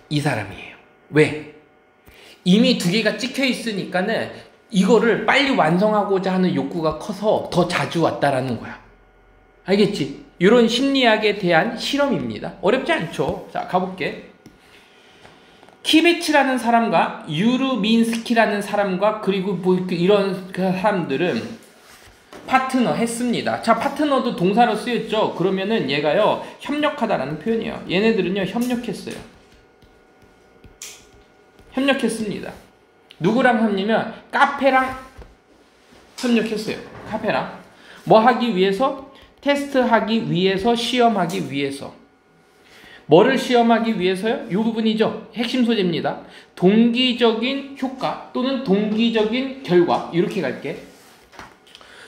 이 사람이에요. 왜? 이미 2개가 찍혀 있으니까는 이거를 빨리 완성하고자 하는 욕구가 커서 더 자주 왔다라는 거야. 알겠지? 이런 심리학에 대한 실험입니다. 어렵지 않죠? 자, 가볼게. 키베치라는 사람과 유르민스키라는 사람과 그리고 뭐 이런 사람들은 파트너 했습니다. 자, 파트너도 동사로 쓰였죠. 그러면은 얘가요, 협력하다라는 표현이에요. 얘네들은요, 협력했습니다. 누구랑 협력이면 카페랑 협력했어요. 카페랑 뭐 하기 위해서? 테스트하기 위해서, 시험하기 위해서. 뭐를 시험하기 위해서요? 이 부분이죠. 핵심 소재입니다. 동기적인 효과 또는 동기적인 결과. 이렇게 갈게.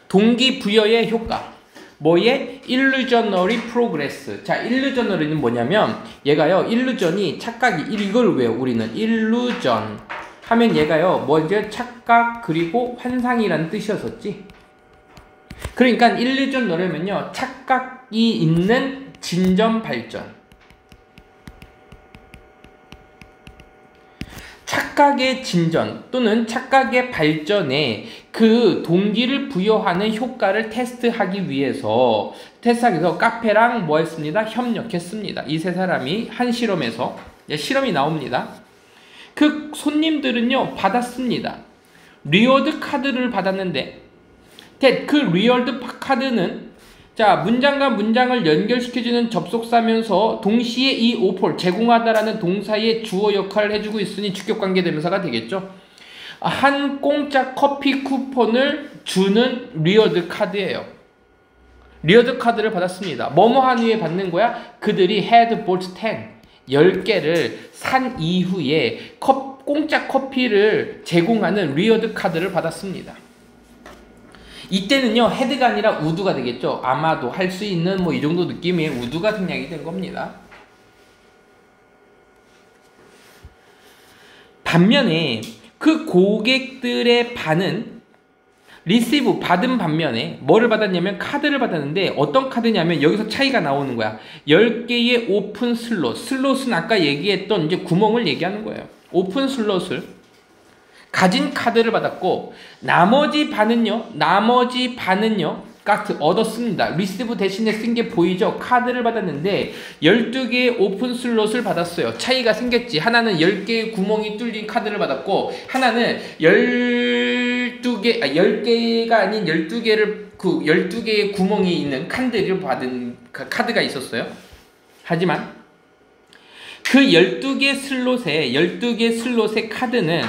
동기부여의 효과, 뭐의? illusionary progress. 자, illusionary는 뭐냐면 얘가요, illusion이 착각이, 이걸 왜요? 우리는 illusion 하면 얘가요, 뭐죠? 착각 그리고 환상이라는 뜻이었었지. 그러니까 illusionary면요, 착각이 있는 진전 발전. 착각의 진전 또는 착각의 발전에 그 동기를 부여하는 효과를 테스트하기 위해서 카페랑 뭐 했습니다? 협력했습니다. 이 세 사람이 한 실험에서 실험이 나옵니다. 그 손님들은요, 받았습니다. 리워드 카드를 받았는데 그 리워드 카드는 자, 문장과 문장을 연결시켜주는 접속사면서 동시에 이 오퍼를 제공하다라는 동사의 주어 역할을 해주고 있으니 주격관계 대명사가 되겠죠. 한 공짜 커피 쿠폰을 주는 리워드 카드예요. 리워드 카드를 받았습니다. 뭐뭐 한 후에 받는 거야? 그들이 had bought 10개를 산 이후에 공짜 커피를 제공하는 리워드 카드를 받았습니다. 이때는요, 헤드가 아니라 우드가 되겠죠. 아마도 할 수 있는 뭐 이 정도 느낌의 우드가 생략이 된 겁니다. 반면에 그 고객들의 반은 리시브 받은 반면에 뭐를 받았냐면 카드를 받았는데 어떤 카드냐면 여기서 차이가 나오는 거야. 10개의 오픈 슬롯은 아까 얘기했던 이제 구멍을 얘기하는 거예요. 오픈 슬롯을 가진 카드를 받았고 나머지 반은요 얻었습니다. 리시브 대신에 쓴 게 보이죠? 카드를 받았는데 12개의 오픈 슬롯을 받았어요. 차이가 생겼지. 하나는 10개의 구멍이 뚫린 카드를 받았고 하나는 10개가 아닌 12개의 구멍이 있는 칸들을 받은 카드가 있었어요. 하지만 그 12개 슬롯의 카드는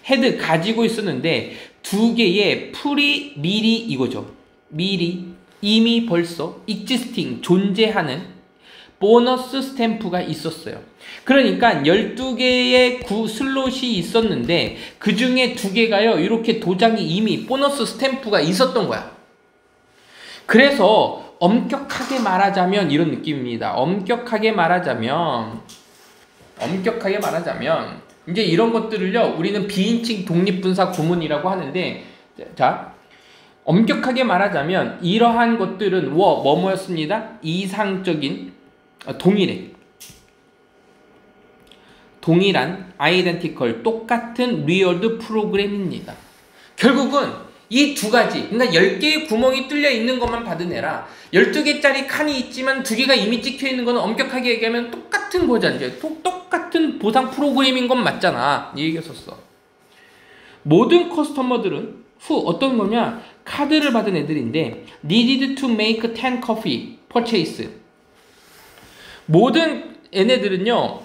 헤드 가지고 있었는데 2개의 미리 이거죠. 미리 이미 벌써 existing 존재하는 보너스 스탬프가 있었어요. 그러니까 12개의 슬롯이 있었는데 그 중에 2개가요. 이렇게 도장이 이미 보너스 스탬프가 있었던 거야. 그래서 엄격하게 말하자면 이런 느낌입니다. 엄격하게 말하자면 이제 이런 것들을요, 우리는 비인칭 독립분사 구문이라고 하는데, 자, 엄격하게 말하자면 이러한 것들은 뭐였습니다? 이상적인 동일한 아이덴티컬 똑같은 리얼드 프로그램입니다. 결국은 이 두 가지, 그러니까 10개의 구멍이 뚫려 있는 것만 받으내라. 12개짜리 칸이 있지만 2개가 이미 찍혀 있는 거는 엄격하게 얘기하면 똑같은 버전이죠. 똑같은 보상 프로그램인 건 맞잖아. 이 얘기였었어. 모든 커스터머들은 어떤 거냐? 카드를 받은 애들인데 needed to make 10 coffee purchase. 모든 얘네들은요,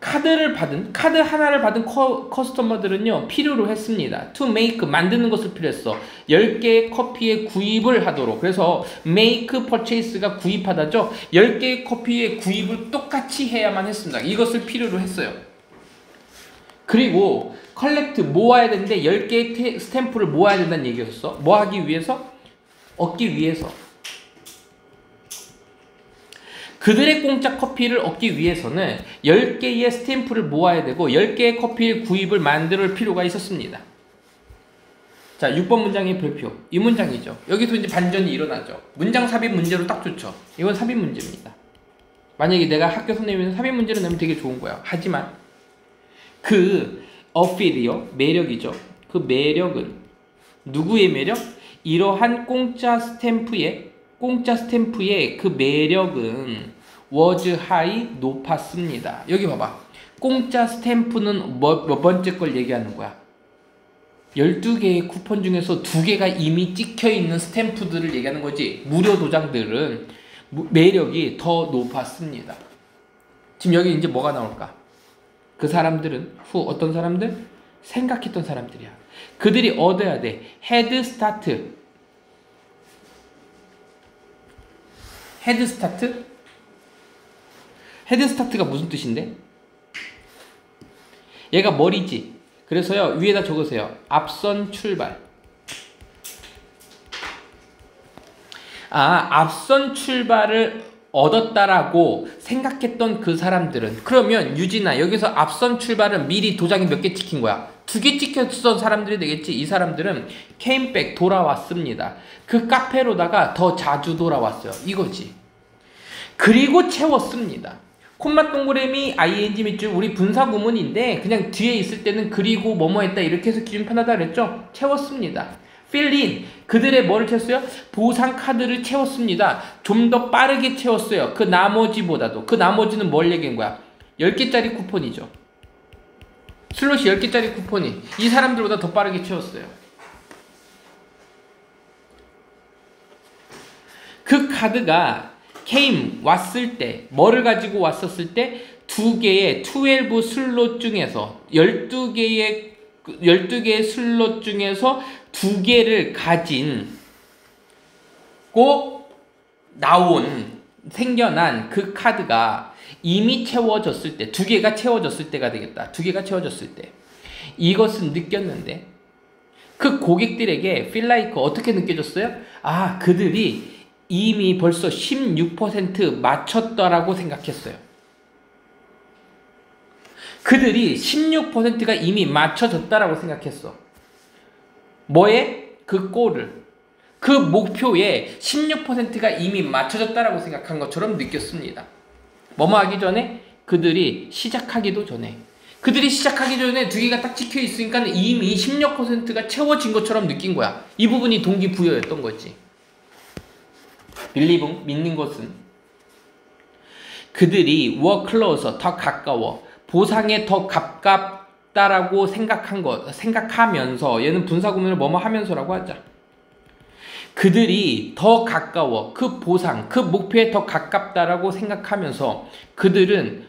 카드 하나를 받은 커스터머들은요, 필요로 했습니다. to make, 만드는 것을 필요했어. 10개의 커피의 구입을 하도록. 그래서 make purchase가 구입하다죠. 10개의 커피의 구입을 똑같이 해야만 했습니다. 이것을 필요로 했어요. 그리고 collect, 모아야 되는데 10개의 스탬프를 모아야 된다는 얘기였어. 뭐 하기 위해서? 얻기 위해서. 그들의 공짜 커피를 얻기 위해서는 10개의 스탬프를 모아야 되고 10개의 커피의 구입을 만들 필요가 있었습니다. 자, 6번 문장의 별표. 이 문장이죠. 여기서 이제 반전이 일어나죠. 문장 삽입 문제로 딱 좋죠. 이건 삽입 문제입니다. 만약에 내가 학교 선생님이 삽입 문제를 내면 되게 좋은 거야. 하지만 그 어필이요, 매력이죠. 그 매력은 누구의 매력? 이러한 공짜 스탬프의 그 매력은 was high, 높았습니다. 여기 봐봐. 공짜 스탬프는 몇 번째 걸 얘기하는 거야? 12개의 쿠폰 중에서 2개가 이미 찍혀있는 스탬프들을 얘기하는 거지. 무료 도장들은 매력이 더 높았습니다. 지금 여기 이제 뭐가 나올까? 그 사람들은 어떤 사람들? 생각했던 사람들이야. 그들이 얻어야 돼. 헤드스타트. 헤드스타트가 무슨 뜻인데? 얘가 머리지. 그래서요, 위에다 적으세요. 앞선 출발. 앞선 출발을 얻었다라고 생각했던 그 사람들은, 그러면 유진아 여기서 앞선 출발은 미리 도장이 몇 개 찍힌 거야? 2개 찍혔던 사람들이 되겠지. 이 사람들은 came back, 돌아왔습니다. 그 카페로다가 더 자주 돌아왔어요. 이거지. 그리고 채웠습니다. 콤마 동그라미 ing 밑줄 우리 분사 구문인데 그냥 뒤에 있을 때는 그리고 뭐뭐 했다 이렇게 해서 기준 편하다 그랬죠? 채웠습니다. fill in, 그들의 뭐를 채웠어요? 보상 카드를 채웠습니다. 좀 더 빠르게 채웠어요. 그 나머지보다도. 그 나머지는 뭘 얘기한 거야? 10개짜리 쿠폰이죠. 슬롯이 10개짜리 쿠폰이 이 사람들보다 더 빠르게 채웠어요. 그 카드가 came, 왔을 때, 뭐를 가지고 왔었을 때 2개의 12 슬롯 중에서 12개의 슬롯 중에서 2개를 가지고 생겨난 그 카드가 이미 채워졌을 때, 2개가 채워졌을 때가 되겠다. 2개가 채워졌을 때. 이것은 느꼈는데, 그 고객들에게 feel like 어떻게 느껴졌어요? 그들이 이미 벌써 16% 맞췄다라고 생각했어요. 그들이 16%가 이미 맞춰졌다라고 생각했어. 뭐에? 그 골을. 그 목표에 16%가 이미 맞춰졌다라고 생각한 것처럼 느꼈습니다. 뭐뭐 하기 전에? 그들이 시작하기도 전에. 그들이 시작하기 전에 2개가 딱 찍혀 있으니까 이미 16%가 채워진 것처럼 느낀 거야. 이 부분이 동기부여였던 거지. believe, 믿는 것은 그들이 were closer, 더 가까워, 보상에 더 가깝다라고 생각하면서, 얘는 분사구문을 뭐뭐 하면서라고 하자. 그들이 더 가까워, 그 보상, 그 목표에 더 가깝다라고 생각하면서 그들은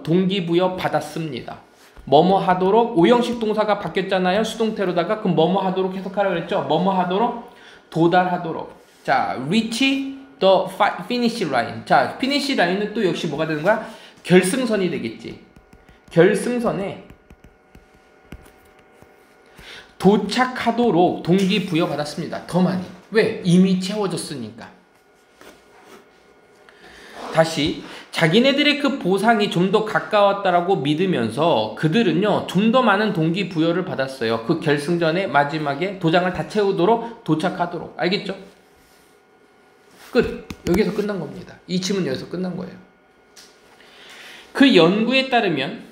동기부여 받았습니다. 뭐뭐 하도록, 오형식 동사가 바뀌었잖아요. 수동태로다가. 그럼 뭐뭐 하도록 해석하라고 그랬죠. 뭐뭐 하도록, 도달하도록. 자, reach the finish line. 자, finish line은 또 역시 뭐가 되는 거야? 결승선이 되겠지. 결승선에 도착하도록 동기부여 받았습니다. 더 많이. 왜? 이미 채워졌으니까. 다시, 자기네들의 그 보상이 좀 더 가까웠다라고 믿으면서 그들은요, 좀 더 많은 동기부여를 받았어요. 그 결승전에 마지막에 도장을 다 채우도록, 도착하도록. 알겠죠? 끝. 여기서 끝난 겁니다. 이 지문 여기서 끝난 거예요. 그 연구에 따르면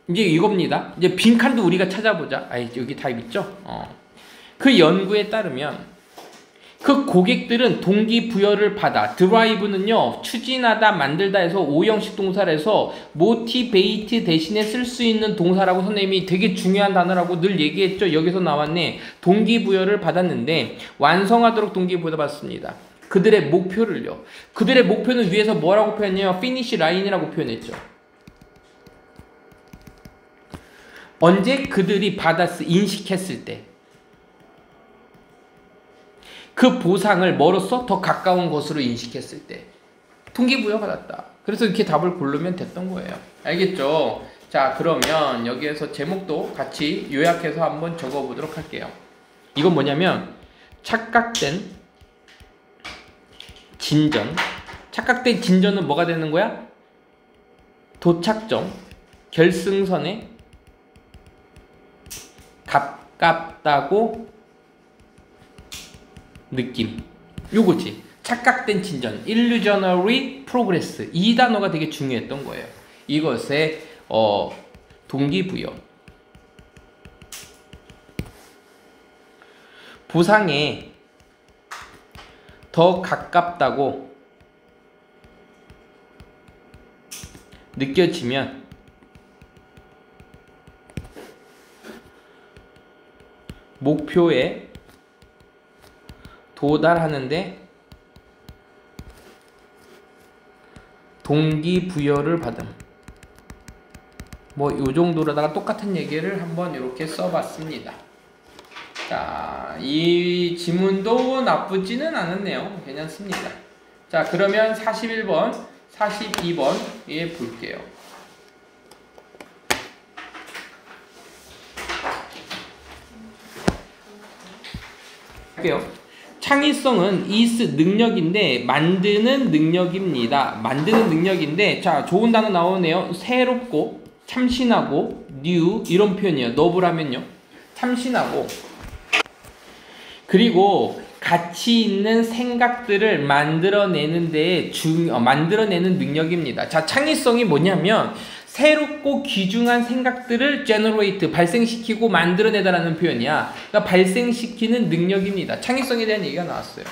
이제 이겁니다. 이제 빈칸도 우리가 찾아보자. 여기 답 있죠? 그 연구에 따르면 그 고객들은 동기부여를 받아. 드라이브는요, 추진하다, 만들다 해서 오형식 동사를 해서 motivate 대신에 쓸 수 있는 동사라고 선생님이 되게 중요한 단어라고 늘 얘기했죠. 여기서 나왔네. 동기부여를 받았는데 완성하도록 동기부여 받았습니다. 그들의 목표를요. 그들의 목표는 위에서 뭐라고 표현해요? finish line이라고 표현했죠. 언제? 그들이 인식했을 때. 그 보상을 뭐로써? 더 가까운 것으로 인식했을 때. 동기부여 받았다. 그래서 이렇게 답을 고르면 됐던 거예요. 알겠죠? 자, 그러면 여기에서 제목도 같이 요약해서 한번 적어보도록 할게요. 이건 뭐냐면 착각된 진전. 착각된 진전은 뭐가 되는 거야? 도착점, 결승선에 가깝다고 느낌. 요거지. 착각된 진전, illusionary progress. 이 단어가 되게 중요했던 거예요. 이것의 동기부여. 보상에 더 가깝다고 느껴지면 목표에 도달하는데 동기부여를 받음. 뭐 요 정도로다가 똑같은 얘기를 한번 이렇게 써봤습니다. 자, 이 지문도 나쁘지는 않았네요. 괜찮습니다. 자, 그러면 41번, 42번에 볼게요. 할게요. 창의성은 is 능력인데 만드는 능력입니다. 만드는 능력인데 자 좋은 단어 나오네요. 새롭고 참신하고 new 이런 표현이에요. 너브라면요. 참신하고 그리고 가치 있는 생각들을 만들어내는 데에 만들어내는 능력입니다. 자 창의성이 뭐냐면 새롭고 귀중한 생각들을 generate, 발생시키고 만들어내다라는 표현이야. 그러니까 발생시키는 능력입니다. 창의성에 대한 얘기가 나왔어요.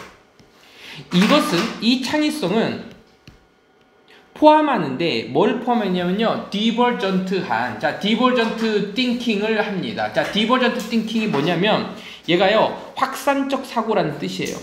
이 창의성은 포함하는데 뭘 포함했냐면요. divergent한, 자, divergent thinking을 합니다. 자, divergent thinking이 뭐냐면 얘가요, 확산적 사고라는 뜻이에요.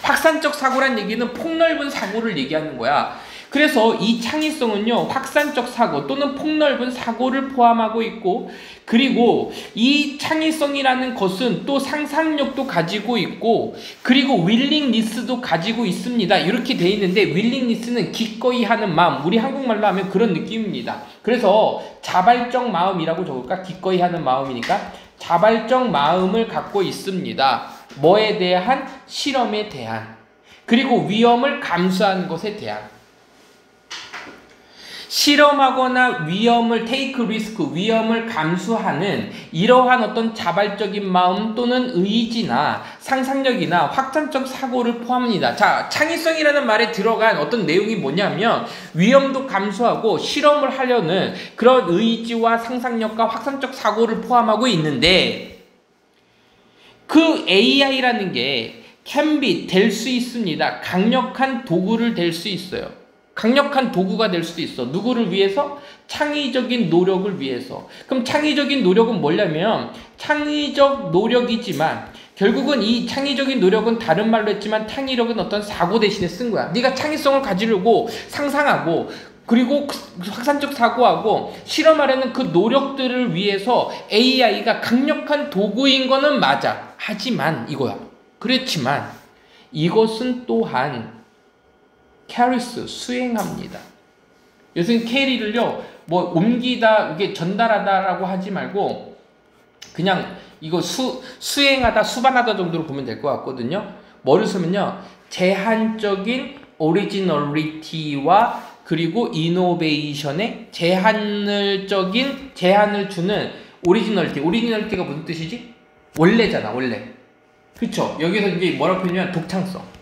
확산적 사고란 얘기는 폭넓은 사고를 얘기하는 거야. 그래서 이 창의성은요, 확산적 사고 또는 폭넓은 사고를 포함하고 있고, 그리고 이 창의성이라는 것은 또 상상력도 가지고 있고, 그리고 willingness도 가지고 있습니다. 이렇게 돼 있는데, willingess는 기꺼이 하는 마음, 우리 한국말로 하면 그런 느낌입니다. 그래서 자발적 마음이라고 적을까? 기꺼이 하는 마음이니까 자발적 마음을 갖고 있습니다. 뭐에 대한? 실험에 대한. 그리고 위험을 감수하는 것에 대한. 실험하거나 위험을 take risk, 위험을 감수하는 이러한 어떤 자발적인 마음 또는 의지나 상상력이나 확장적 사고를 포함합니다. 자, 창의성이라는 말에 들어간 어떤 내용이 뭐냐면 위험도 감수하고 실험을 하려는 그런 의지와 상상력과 확산적 사고를 포함하고 있는데 그 AI라는 게 can be, 될 수 있습니다. 강력한 도구를 될 수 있어요. 강력한 도구가 될 수도 있어. 누구를 위해서? 창의적인 노력을 위해서. 그럼 창의적인 노력은 뭐냐면 창의적 노력이지만 결국은 이 창의적인 노력은 다른 말로 했지만 창의력은 어떤 사고 대신에 쓴 거야. 네가 창의성을 가지려고 상상하고 그리고 확산적 사고하고 실험하려는 그 노력들을 위해서 AI가 강력한 도구인 거는 맞아. 하지만 이거야. 그렇지만 이것은 또한 carries, 수행합니다. 요즘 carry를요, 뭐 옮기다, 이게 전달하다라고 하지 말고 그냥 이거 수행하다, 수반하다 정도로 보면 될 것 같거든요. 뭐를 쓰면요, 제한적인 오리지널리티와 그리고 이노베이션의 제한을 주는 오리지널리티. 오리지널리티가 무슨 뜻이지? 원래잖아, 원래. 그쵸? 여기서 이제 뭐라고 표현하면 독창성.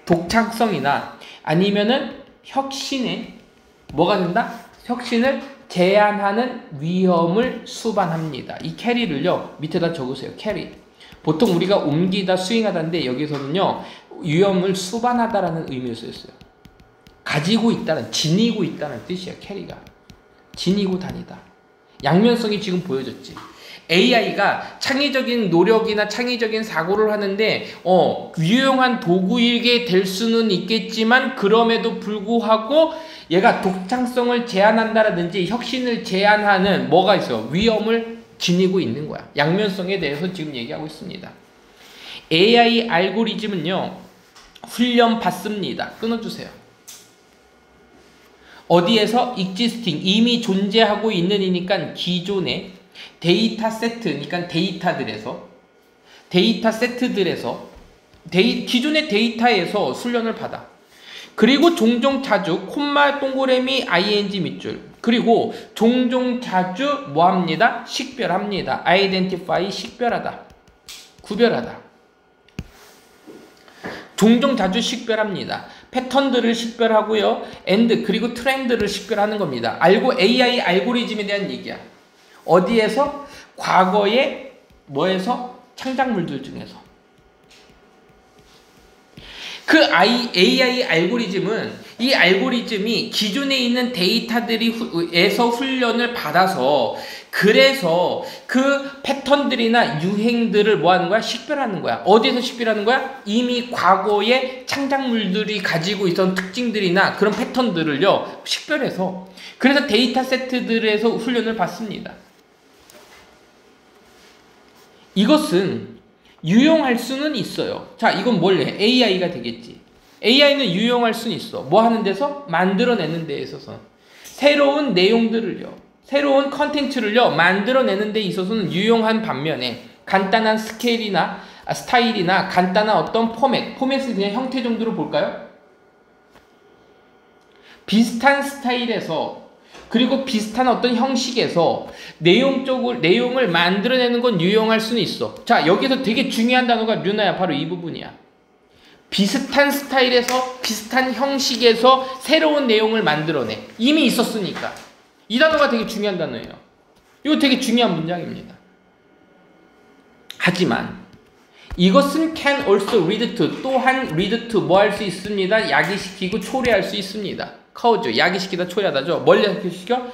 독창성이나 아니면은 혁신에 뭐가 된다? 혁신을 제한하는 위험을 수반합니다. 이 캐리를요 밑에다 적으세요. 캐리. 보통 우리가 옮기다 수행하다인데 여기서는요 위험을 수반하다라는 의미를 쓰였어요. 가지고 있다는, 지니고 있다는 뜻이에요. 캐리가 지니고 다니다. 양면성이 지금 보여졌지. AI가 창의적인 노력이나 창의적인 사고를 하는데 유용한 도구이게 될 수는 있겠지만 그럼에도 불구하고 얘가 독창성을 제한한다라든지 혁신을 제한하는 뭐가 있어요? 위험을 지니고 있는 거야. 양면성에 대해서 지금 얘기하고 있습니다. AI 알고리즘은요 훈련 받습니다. 끊어주세요. 어디에서? existing, 이미 존재하고 있는 이니까 기존의 데이터 세트, 그러니까 데이터 세트들에서 기존의 데이터에서 훈련을 받아. 그리고 종종 자주 콤마 동그라미 ing 밑줄 그리고 종종 자주 뭐합니다? 식별합니다. identify, 식별하다, 구별하다. 종종 자주 식별합니다. 패턴들을 식별하고요. and 그리고 트렌드를 식별하는 겁니다. AI 알고리즘에 대한 얘기야. 어디에서? 과거의 뭐에서? 창작물들 중에서. 그 AI 알고리즘은 이 알고리즘이 기존에 있는 데이터들에서 훈련을 받아서 그래서 그 패턴들이나 유행들을 뭐 하는 거야? 식별하는 거야. 어디에서 식별하는 거야? 이미 과거의 창작물들이 가지고 있었던 특징들이나 그런 패턴들을요 식별해서 그래서 데이터 세트들에서 훈련을 받습니다. 이것은 유용할 수는 있어요. 자, 이건 뭘래? AI가 되겠지. AI는 유용할 수는 있어. 뭐 하는 데서? 만들어내는 데 있어서. 새로운 내용들을요, 새로운 컨텐츠를요 만들어내는 데 있어서는 유용한 반면에 간단한 스타일이나 간단한 어떤 포맷을 그냥 형태 정도로 볼까요? 비슷한 스타일에서 그리고 비슷한 어떤 형식에서 내용을 만들어내는 건 유용할 수는 있어. 자, 여기서 되게 중요한 단어가 류나야, 바로 이 부분이야. 비슷한 스타일에서 비슷한 형식에서 새로운 내용을 만들어내. 이미 있었으니까. 이 단어가 되게 중요한 단어예요. 이거 되게 중요한 문장입니다. 하지만 이것은 can also lead to, 또한 lead to 뭐 할 수 있습니다. 야기시키고 초래할 수 있습니다. cause, 야기시키다 초래하다죠. 뭘 야기시켜?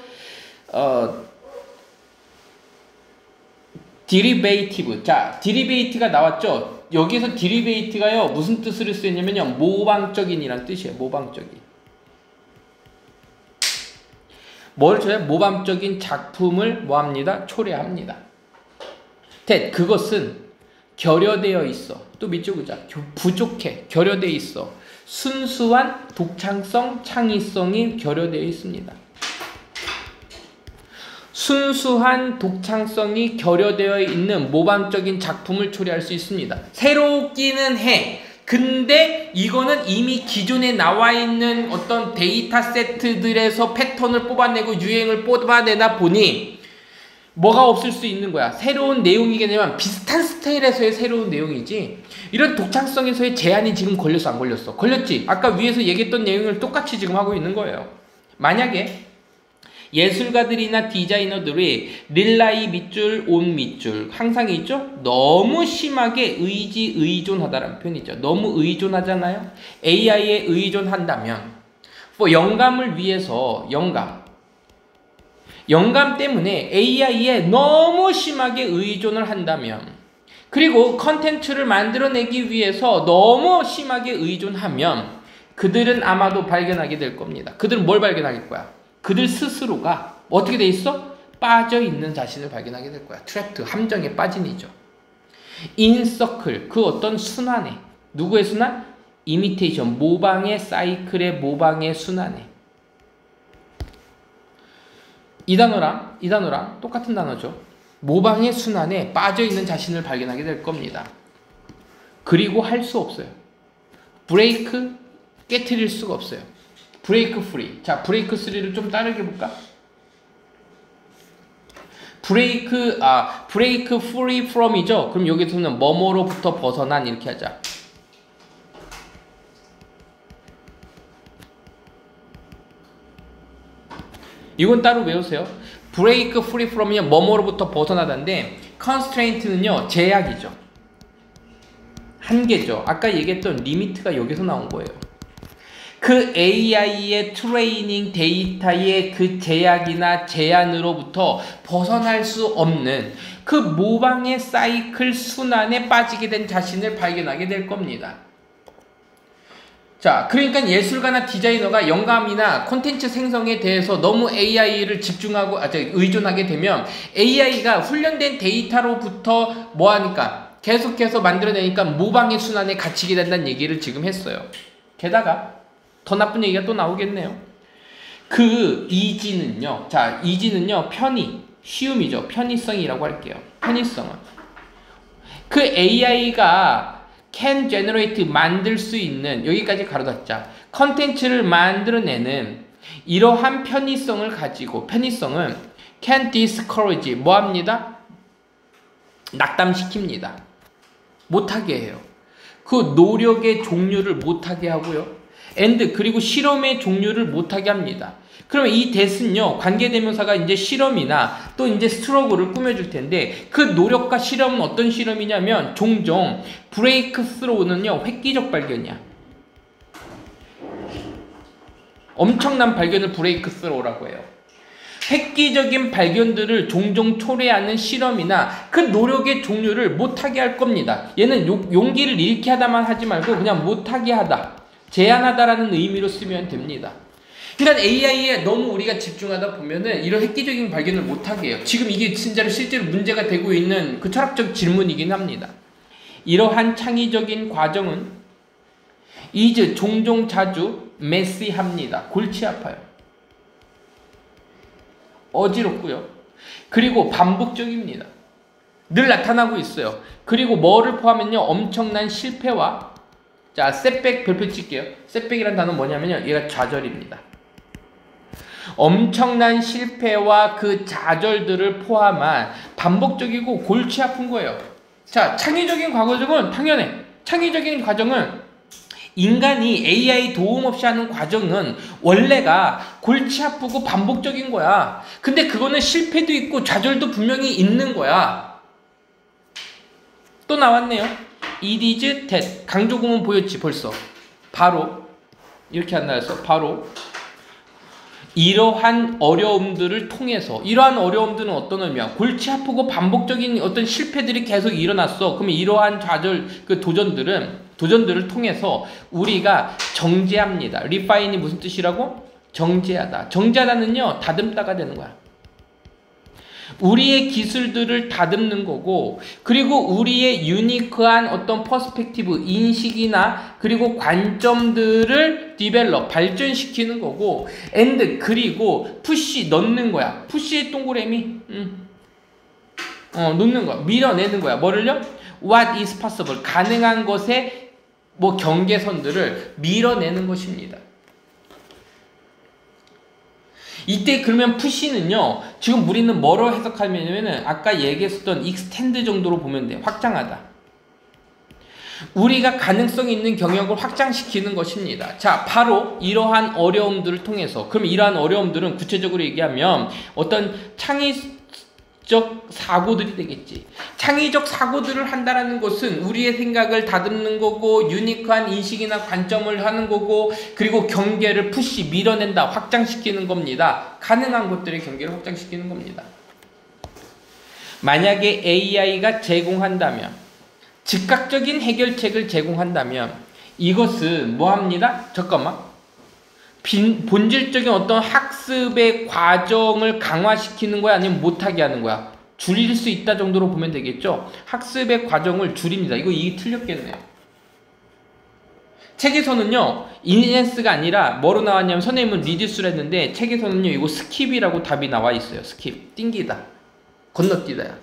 derivative. 자, derivate가 나왔죠. 여기서 derivate가요 무슨 뜻을 쓰였냐면요, 모방적인이란 뜻이에요. 모방적인. 뭘 줘요? 모방적인 작품을 뭐합니다? 초래합니다. 그것은 결여되어 있어. 또 밑줄 그자. 부족해. 결여되어 있어. 순수한 독창성, 창의성이 결여되어 있습니다. 순수한 독창성이 결여되어 있는 모방적인 작품을 초래할 수 있습니다. 새롭기는 해. 근데 이거는 이미 기존에 나와 있는 어떤 데이터 세트들에서 패턴을 뽑아내고 유행을 뽑아내다 보니 뭐가 없을 수 있는 거야. 새로운 내용이겠지만 비슷한 스타일에서의 새로운 내용이지, 이런 독창성에서의 제한이 지금 걸렸어, 안 걸렸어? 걸렸지. 아까 위에서 얘기했던 내용을 똑같이 지금 하고 있는 거예요. 만약에 예술가들이나 디자이너들이 릴라이 밑줄, 온 밑줄 항상 있죠? 너무 심하게 의존하다라는 표현이죠. 너무 의존하잖아요. AI에 의존한다면 영감을 위해서 영감 때문에 AI에 너무 심하게 의존을 한다면, 그리고 컨텐츠를 만들어내기 위해서 너무 심하게 의존하면 그들은 아마도 발견하게 될 겁니다. 그들은 뭘 발견할 거야? 그들 스스로가 어떻게 돼 있어? 빠져있는 자신을 발견하게 될 거야. 트랩트, 함정에 빠진 이죠. 인서클, 그 어떤 순환에, 누구의 순환? 이미테이션, 모방의 사이클의 모방의 순환에. 이 단어랑 똑같은 단어죠. 모방의 순환에 빠져있는 자신을 발견하게 될 겁니다. 그리고 할 수 없어요. 브레이크, 깨트릴 수가 없어요. 브레이크 프리. 자, 브레이크 3를 좀 다르게 볼까? 브레이크 free from이죠. 그럼 여기서는 뭐뭐로부터 벗어난 이렇게 하자. 이건 따로 외우세요. break free from이면 뭐뭐로부터 벗어나다인데, constraint는요 제약이죠. 한계죠. 아까 얘기했던 리미트가 여기서 나온 거예요. 그 AI의 트레이닝 데이터의 그 제약이나 제한으로부터 벗어날 수 없는 그 모방의 사이클 순환에 빠지게 된 자신을 발견하게 될 겁니다. 자, 그러니까 예술가나 디자이너가 영감이나 콘텐츠 생성에 대해서 너무 AI를 의존하게 되면 AI가 훈련된 데이터로부터 뭐하니까 계속해서 만들어내니까 모방의 순환에 갇히게 된다는 얘기를 지금 했어요. 게다가 더 나쁜 얘기가 또 나오겠네요. 그 이지는요, 쉬움이죠. 편의성이라고 할게요. 편의성은 그 AI가 can generate, 만들 수 있는, 여기까지 가로닫자, 컨텐츠를 만들어내는 이러한 편의성을 가지고, 편의성은 can discourage, 뭐합니다? 낙담시킵니다. 못하게 해요. 그 노력의 종류를 못하게 하고요. and, 그리고 실험의 종류를 못하게 합니다. 그러면 이 that은요, 관계대명사가 이제 실험이나 또 이제 스트러글을 꾸며줄 텐데, 그 노력과 실험은 어떤 실험이냐면 종종 브레이크 스루는요 획기적 발견이야. 엄청난 발견을 브레이크 스루라고 해요. 획기적인 발견들을 종종 초래하는 실험이나 그 노력의 종류를 못하게 할 겁니다. 얘는 용기를 잃게 하다만 하지 말고 그냥 못하게 하다, 제한하다라는 의미로 쓰면 됩니다. 그러니까 AI에 너무 우리가 집중하다 보면은 이런 획기적인 발견을 못하게 해요. 지금 이게 진짜로 실제로 문제가 되고 있는 그 철학적 질문이긴 합니다. 이러한 창의적인 과정은 종종 자주 메시합니다. 골치 아파요. 어지럽고요. 그리고 반복적입니다. 늘 나타나고 있어요. 그리고 뭐를 포함했냐? 엄청난 실패와, 자, 셋백 별표 칠게요. 셋백이란 단어는 뭐냐면요, 얘가 좌절입니다. 엄청난 실패와 그 좌절들을 포함한 반복적이고 골치 아픈 거예요. 자, 창의적인 과정은 당연해. 창의적인 과정은 인간이 AI 도움 없이 하는 과정은 원래가 골치 아프고 반복적인 거야. 근데 그거는 실패도 있고 좌절도 분명히 있는 거야. 또 나왔네요. It is that. 강조구문 보였지 벌써. 바로 이렇게 한다 해서 바로 이러한 어려움들을 통해서, 이러한 어려움들은 어떤 의미야? 골치 아프고 반복적인 어떤 실패들이 계속 일어났어. 그러면 이러한 좌절, 그 도전들을 통해서 우리가 정제합니다. refine이 무슨 뜻이라고? 정제하다. 정제하다는요, 다듬다가 되는 거야. 우리의 기술들을 다듬는 거고, 그리고 우리의 유니크한 어떤 퍼스펙티브, 인식이나 그리고 관점들을 디벨롭, 발전시키는 거고, and 그리고 푸시, 넣는 거야. 푸시의 동그라미, 놓는 거야. 밀어내는 거야. 뭐를요? What is possible, 가능한 것의 뭐 경계선들을 밀어내는 것입니다. 이때 그러면 푸시는요, 지금 우리는 뭐로 해석하면은 아까 얘기했었던 extend 정도로 보면 돼요. 확장하다. 우리가 가능성 있는 경역을 확장시키는 것입니다. 자, 바로 이러한 어려움들을 통해서, 그럼 이러한 어려움들은 구체적으로 얘기하면 어떤 창의적 사고들이 되겠지. 창의적 사고들을 한다라는 것은 우리의 생각을 다듬는 거고, 유니크한 인식이나 관점을 하는 거고, 그리고 경계를 푸시, 밀어낸다, 확장시키는 겁니다. 가능한 것들의 경계를 확장시키는 겁니다. 만약에 AI가 제공한다면, 즉각적인 해결책을 제공한다면, 이것은 뭐합니다? 잠깐만. 본질적인 어떤 학습의 과정을 강화시키는 거야? 아니면 못하게 하는 거야? 줄일 수 있다 정도로 보면 되겠죠? 학습의 과정을 줄입니다. 이게 틀렸겠네요. 책에서는요, 인핸스가 아니라 뭐로 나왔냐면, 선생님은 리듀스를 했는데 책에서는요, 이거 스킵이라고 답이 나와 있어요. 스킵. 띵기다. 건너뛰다야.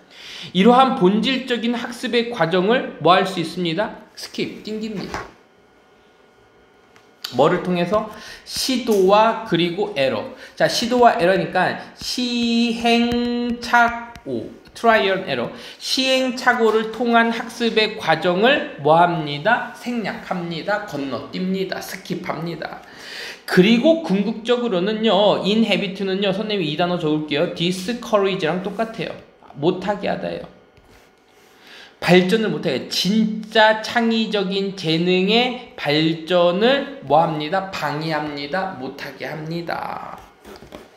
이러한 본질적인 학습의 과정을 뭐 할 수 있습니다? 스킵. 띵깁니다. 뭐를 통해서? 시도와 그리고 에러. 자, 시도와 에러니까 시행착오, 트라이얼 에러. 시행착오를 통한 학습의 과정을 뭐합니다? 생략합니다. 건너뜁니다. 스킵합니다. 그리고 궁극적으로는요, inhabit는요, 선생님이 이 단어 적을게요. discourage랑 똑같아요. 못하게 하다예요. 발전을 못하게, 진짜 창의적인 재능의 발전을 뭐합니다? 방해합니다. 못하게 합니다.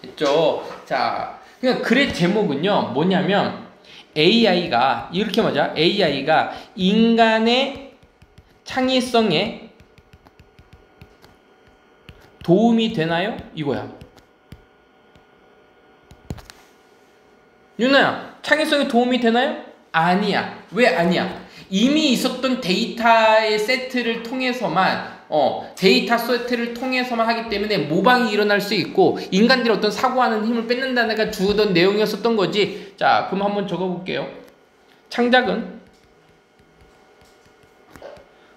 됐죠? 자, 그러니까 글의 제목은요, 뭐냐면 AI가 이렇게 맞아. AI가 인간의 창의성에 도움이 되나요? 이거야. 윤아야, 창의성에 도움이 되나요? 아니야. 왜 아니야? 이미 있었던 데이터의 세트를 통해서만 데이터 세트를 통해서만 하기 때문에 모방이 일어날 수 있고, 인간들이 어떤 사고하는 힘을 뺏는다는 가 주던 내용이었었던 거지. 자, 그럼 한번 적어볼게요. 창작은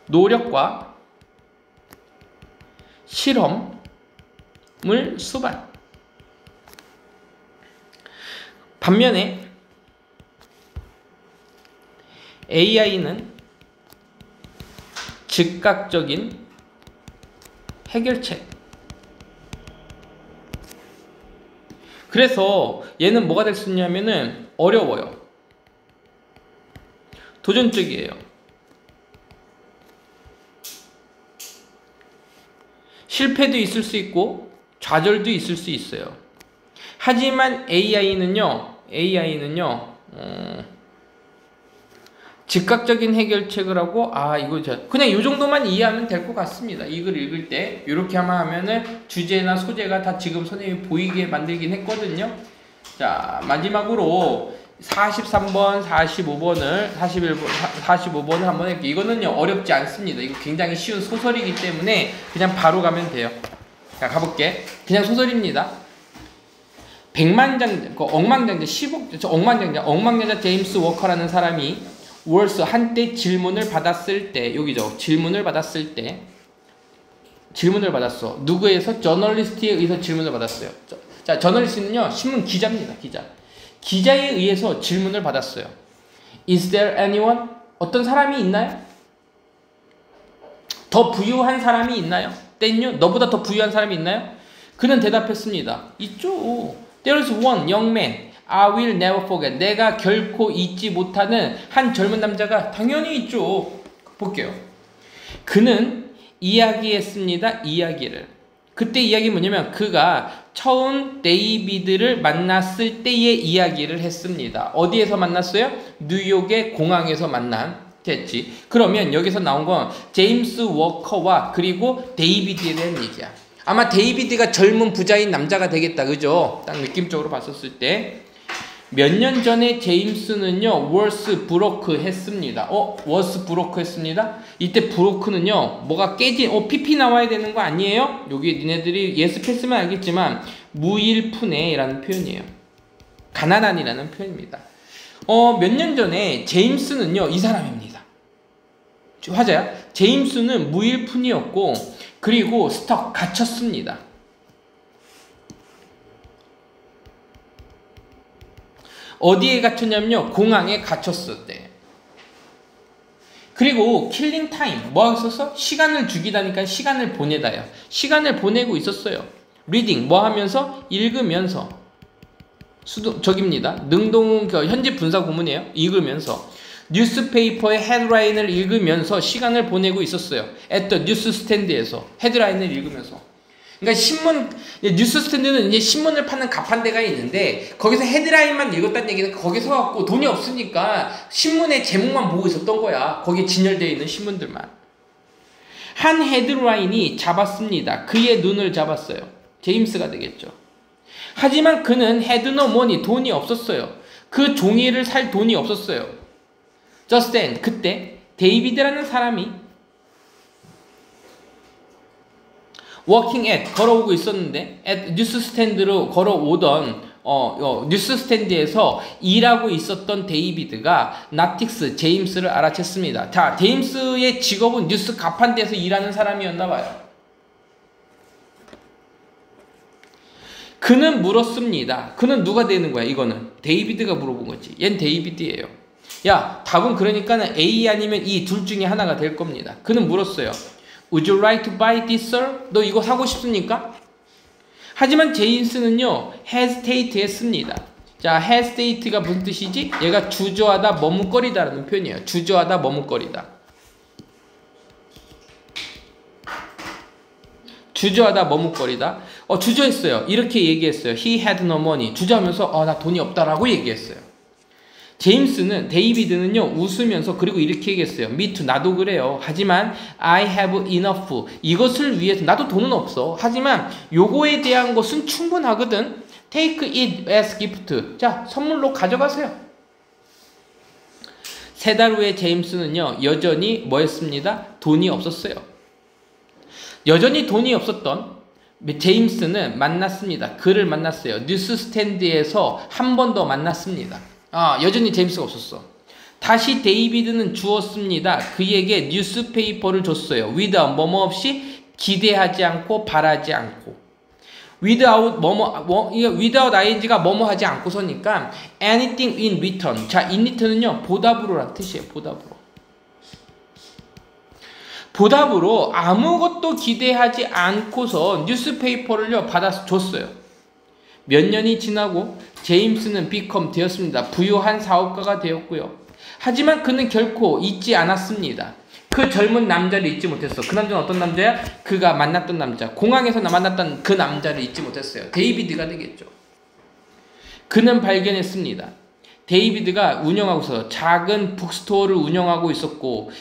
노력과 실험을 수반. 반면에 AI는 즉각적인 해결책. 그래서 얘는 뭐가 될 수 있냐면은 어려워요. 도전적이에요. 실패도 있을 수 있고 좌절도 있을 수 있어요. 하지만 AI는요, 즉각적인 해결책을 하고, 이거 그냥 이 정도만 이해하면 될 것 같습니다. 이걸 읽을 때 이렇게 하면은 주제나 소재가 다 지금 선생님이 보이게 만들긴 했거든요. 자, 마지막으로 43번, 45번을 45번을 한번 할게요. 이거는요, 어렵지 않습니다. 이거 굉장히 쉬운 소설이기 때문에 그냥 바로 가면 돼요. 자, 가볼게. 그냥 소설입니다. 백만장자, 억만장자, 10억, 억만장자 제임스 워커라는 사람이 월스 한때 질문을 받았을 때, 여기죠. 질문을 받았어. 누구에서? 저널리스트에 의해서 질문을 받았어요. 자, 저널리스트는요, 신문 기자입니다. 기자에 의해서 질문을 받았어요. Is there anyone? 어떤 사람이 있나요? 더 부유한 사람이 있나요? 땡요? 너보다 더 부유한 사람이 있나요? 그는 대답했습니다. 있죠. There is one young man I will never forget. 내가 결코 잊지 못하는 한 젊은 남자가 당연히 있죠. 볼게요. 그는 이야기했습니다. 이야기를. 그때 이야기 뭐냐면 그가 처음 데이비드를 만났을 때의 이야기를 했습니다. 어디에서 만났어요? 뉴욕의 공항에서 만났겠지. 그러면 여기서 나온 건 제임스 워커와 그리고 데이비드에 대한 얘기야. 아마 데이비드가 젊은 부자인 남자가 되겠다. 그죠? 딱 느낌적으로 봤었을 때. 몇 년 전에 제임스는요, 월스 브로크 했습니다. 월스 브로크 했습니다. 이때 브로크는요, 뭐가 깨진, PP 나와야 되는 거 아니에요? 여기 니네들이 예습했으면 알겠지만, 무일푼해라는 표현이에요. 가난한이라는 표현입니다. 몇 년 전에 제임스는요, 이 사람입니다. 화자야. 제임스는 무일푼이었고, 그리고 갇혔습니다. 어디에 갇혔냐면요, 공항에 갇혔을 때. 그리고 킬링 타임, 뭐 하고 있었어? 시간을 죽이다니까 시간을 보내다요. 시간을 보내고 있었어요. 리딩, 뭐 하면서? 읽으면서. 저깁니다. 능동 현재 분사 구문이에요. 읽으면서. 뉴스페이퍼의 헤드라인을 읽으면서 시간을 보내고 있었어요. at the 뉴스스탠드에서 헤드라인을 읽으면서. 그러니까 뉴스스탠드는 이제 신문을 파는 가판대가 있는데 거기서 헤드라인만 읽었다는 얘기는 거기서 갖고 돈이 없으니까 신문의 제목만 보고 있었던 거야. 거기에 진열되어 있는 신문들만. 한 헤드라인이 잡았습니다. 그의 눈을 잡았어요. 제임스가 되겠죠. 하지만 그는 had no money, 돈이 없었어요. 그 종이를 살 돈이 없었어요. Just then, 그때 데이비드라는 사람이 working at, 걸어오고 있었는데 at 뉴스스탠드로 걸어오던 뉴스스탠드에서 일하고 있었던 데이비드가 나틱스, 제임스를 알아챘습니다. 자, 제임스의 직업은 뉴스 가판대에서 일하는 사람이었나 봐요. 그는 물었습니다. 그는 누가 되는 거야? 이거는 데이비드가 물어본 거지. 얜 데이비드예요. 야, 답은 그러니까는 A 아니면 E 둘 중에 하나가 될 겁니다. 그는 물었어요. Would you like to buy this, sir? 너 이거 사고 싶습니까? 하지만 제임스는요, hesitate 했습니다. 자, hesitate가 무슨 뜻이지? 얘가 주저하다, 머뭇거리다라는 표현이에요. 주저하다, 머뭇거리다. 주저하다, 머뭇거리다. 주저했어요. 이렇게 얘기했어요. He had no money. 주저하면서, 나 돈이 없다라고 얘기했어요. 데이비드는요, 웃으면서 그리고 이렇게 얘기했어요. Me too, 나도 그래요. 하지만 I have enough. 이것을 위해서, 나도 돈은 없어. 하지만 요거에 대한 것은 충분하거든. Take it as gift. 자, 선물로 가져가세요. 3달 후에 제임스는요, 여전히 뭐 했습니다? 돈이 없었어요. 여전히 돈이 없었던 제임스는 만났습니다. 그를 만났어요. 뉴스스탠드에서 한 번 더 만났습니다. 여전히 제임스가 없었어. 다시 데이비드는 주었습니다. 그에게 뉴스페이퍼를 줬어요. without 뭐뭐 없이, 기대하지 않고, 바라지 않고. without without ing가 뭐뭐 하지 않고서니까 anything in return. 자, in return은요, 보답으로라는 뜻이에요. 보답으로 아무것도 기대하지 않고서 뉴스페이퍼를요, 받아서 줬어요. 몇 년이 지나고 제임스는 become 되었습니다. 부유한 사업가가 되었고요. 하지만 그는 결코 잊지 않았습니다. 그 젊은 남자를 잊지 못했어. 그 남자는 어떤 남자야? 그가 만났던 남자. 공항에서 만났던 그 남자를 잊지 못했어요. 데이비드가 되겠죠. 그는 발견했습니다. 데이비드가 운영하고서 작은 북스토어를 운영하고 있었고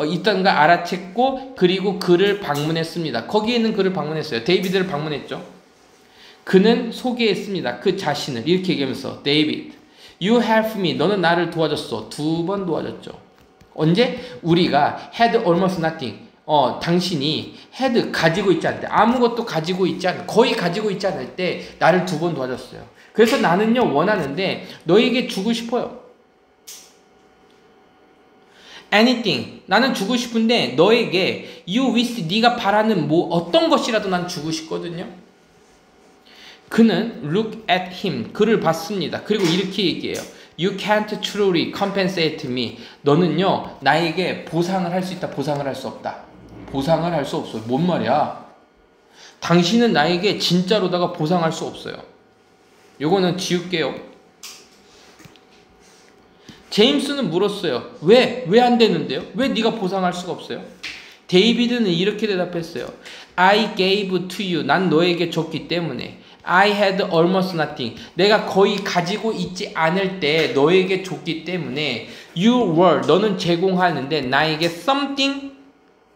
있던 걸 알아챘고 그리고 그를 방문했습니다. 거기에 있는 그를 방문했어요. 데이비드를 방문했죠. 그는 소개했습니다. 그 자신을 이렇게 얘기하면서 데이비드, you helped me. 너는 나를 도와줬어. 2번 도와줬죠. 언제? 우리가 had almost nothing. 당신이 had 가지고 있지 않을 때, 아무것도 가지고 있지 않을, 거의 가지고 있지 않을 때 나를 2번 도와줬어요. 그래서 나는요 원하는데 너에게 주고 싶어요. anything, 나는 주고 싶은데 너에게 you wish, 네가 바라는 뭐 어떤 것이라도 난 주고 싶거든요. 그는 look at him, 그를 봤습니다. 그리고 이렇게 얘기해요. You can't truly compensate me. 너는요 나에게 보상을 할 수 있다, 보상을 할 수 없다. 보상을 할 수 없어요. 뭔 말이야? 당신은 나에게 진짜로다가 보상할 수 없어요. 요거는 지울게요. 제임스는 물었어요. 왜 안 되는데요? 왜 네가 보상할 수가 없어요? 데이비드는 이렇게 대답했어요. I gave to you. 난 너에게 줬기 때문에. I had almost nothing. 내가 거의 가지고 있지 않을 때 너에게 줬기 때문에 you were, 너는 제공하는데 나에게 something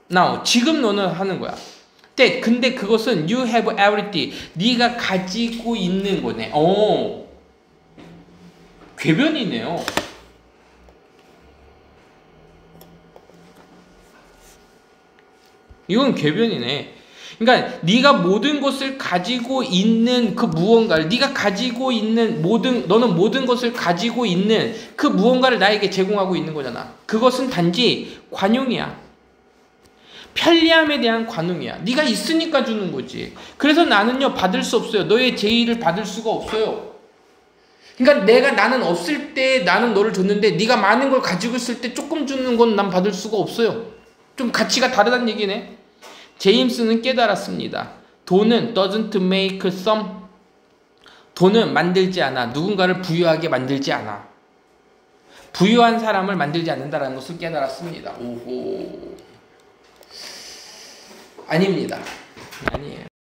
now, 지금 너는 하는 거야. 근데 그것은 you have everything. 네가 가지고 있는 거네. 궤변이네요. 이건 궤변이네. 그러니까 네가 모든 것을 가지고 있는 그 무언가를, 네가 가지고 있는 너는 모든 것을 가지고 있는 그 무언가를 나에게 제공하고 있는 거잖아. 그것은 단지 관용이야. 편리함에 대한 관용이야. 네가 있으니까 주는 거지. 그래서 나는요 받을 수 없어요. 너의 제의를 받을 수가 없어요. 그러니까 나는 없을 때 나는 너를 줬는데 네가 많은 걸 가지고 있을 때 조금 주는 건 난 받을 수가 없어요. 좀 가치가 다르다는 얘기네. 제임스는 깨달았습니다. 돈은 doesn't make some, 돈은 만들지 않아. 누군가를 부유하게 만들지 않아. 부유한 사람을 만들지 않는다는 것을 깨달았습니다. 오호. 아닙니다. 아니에요.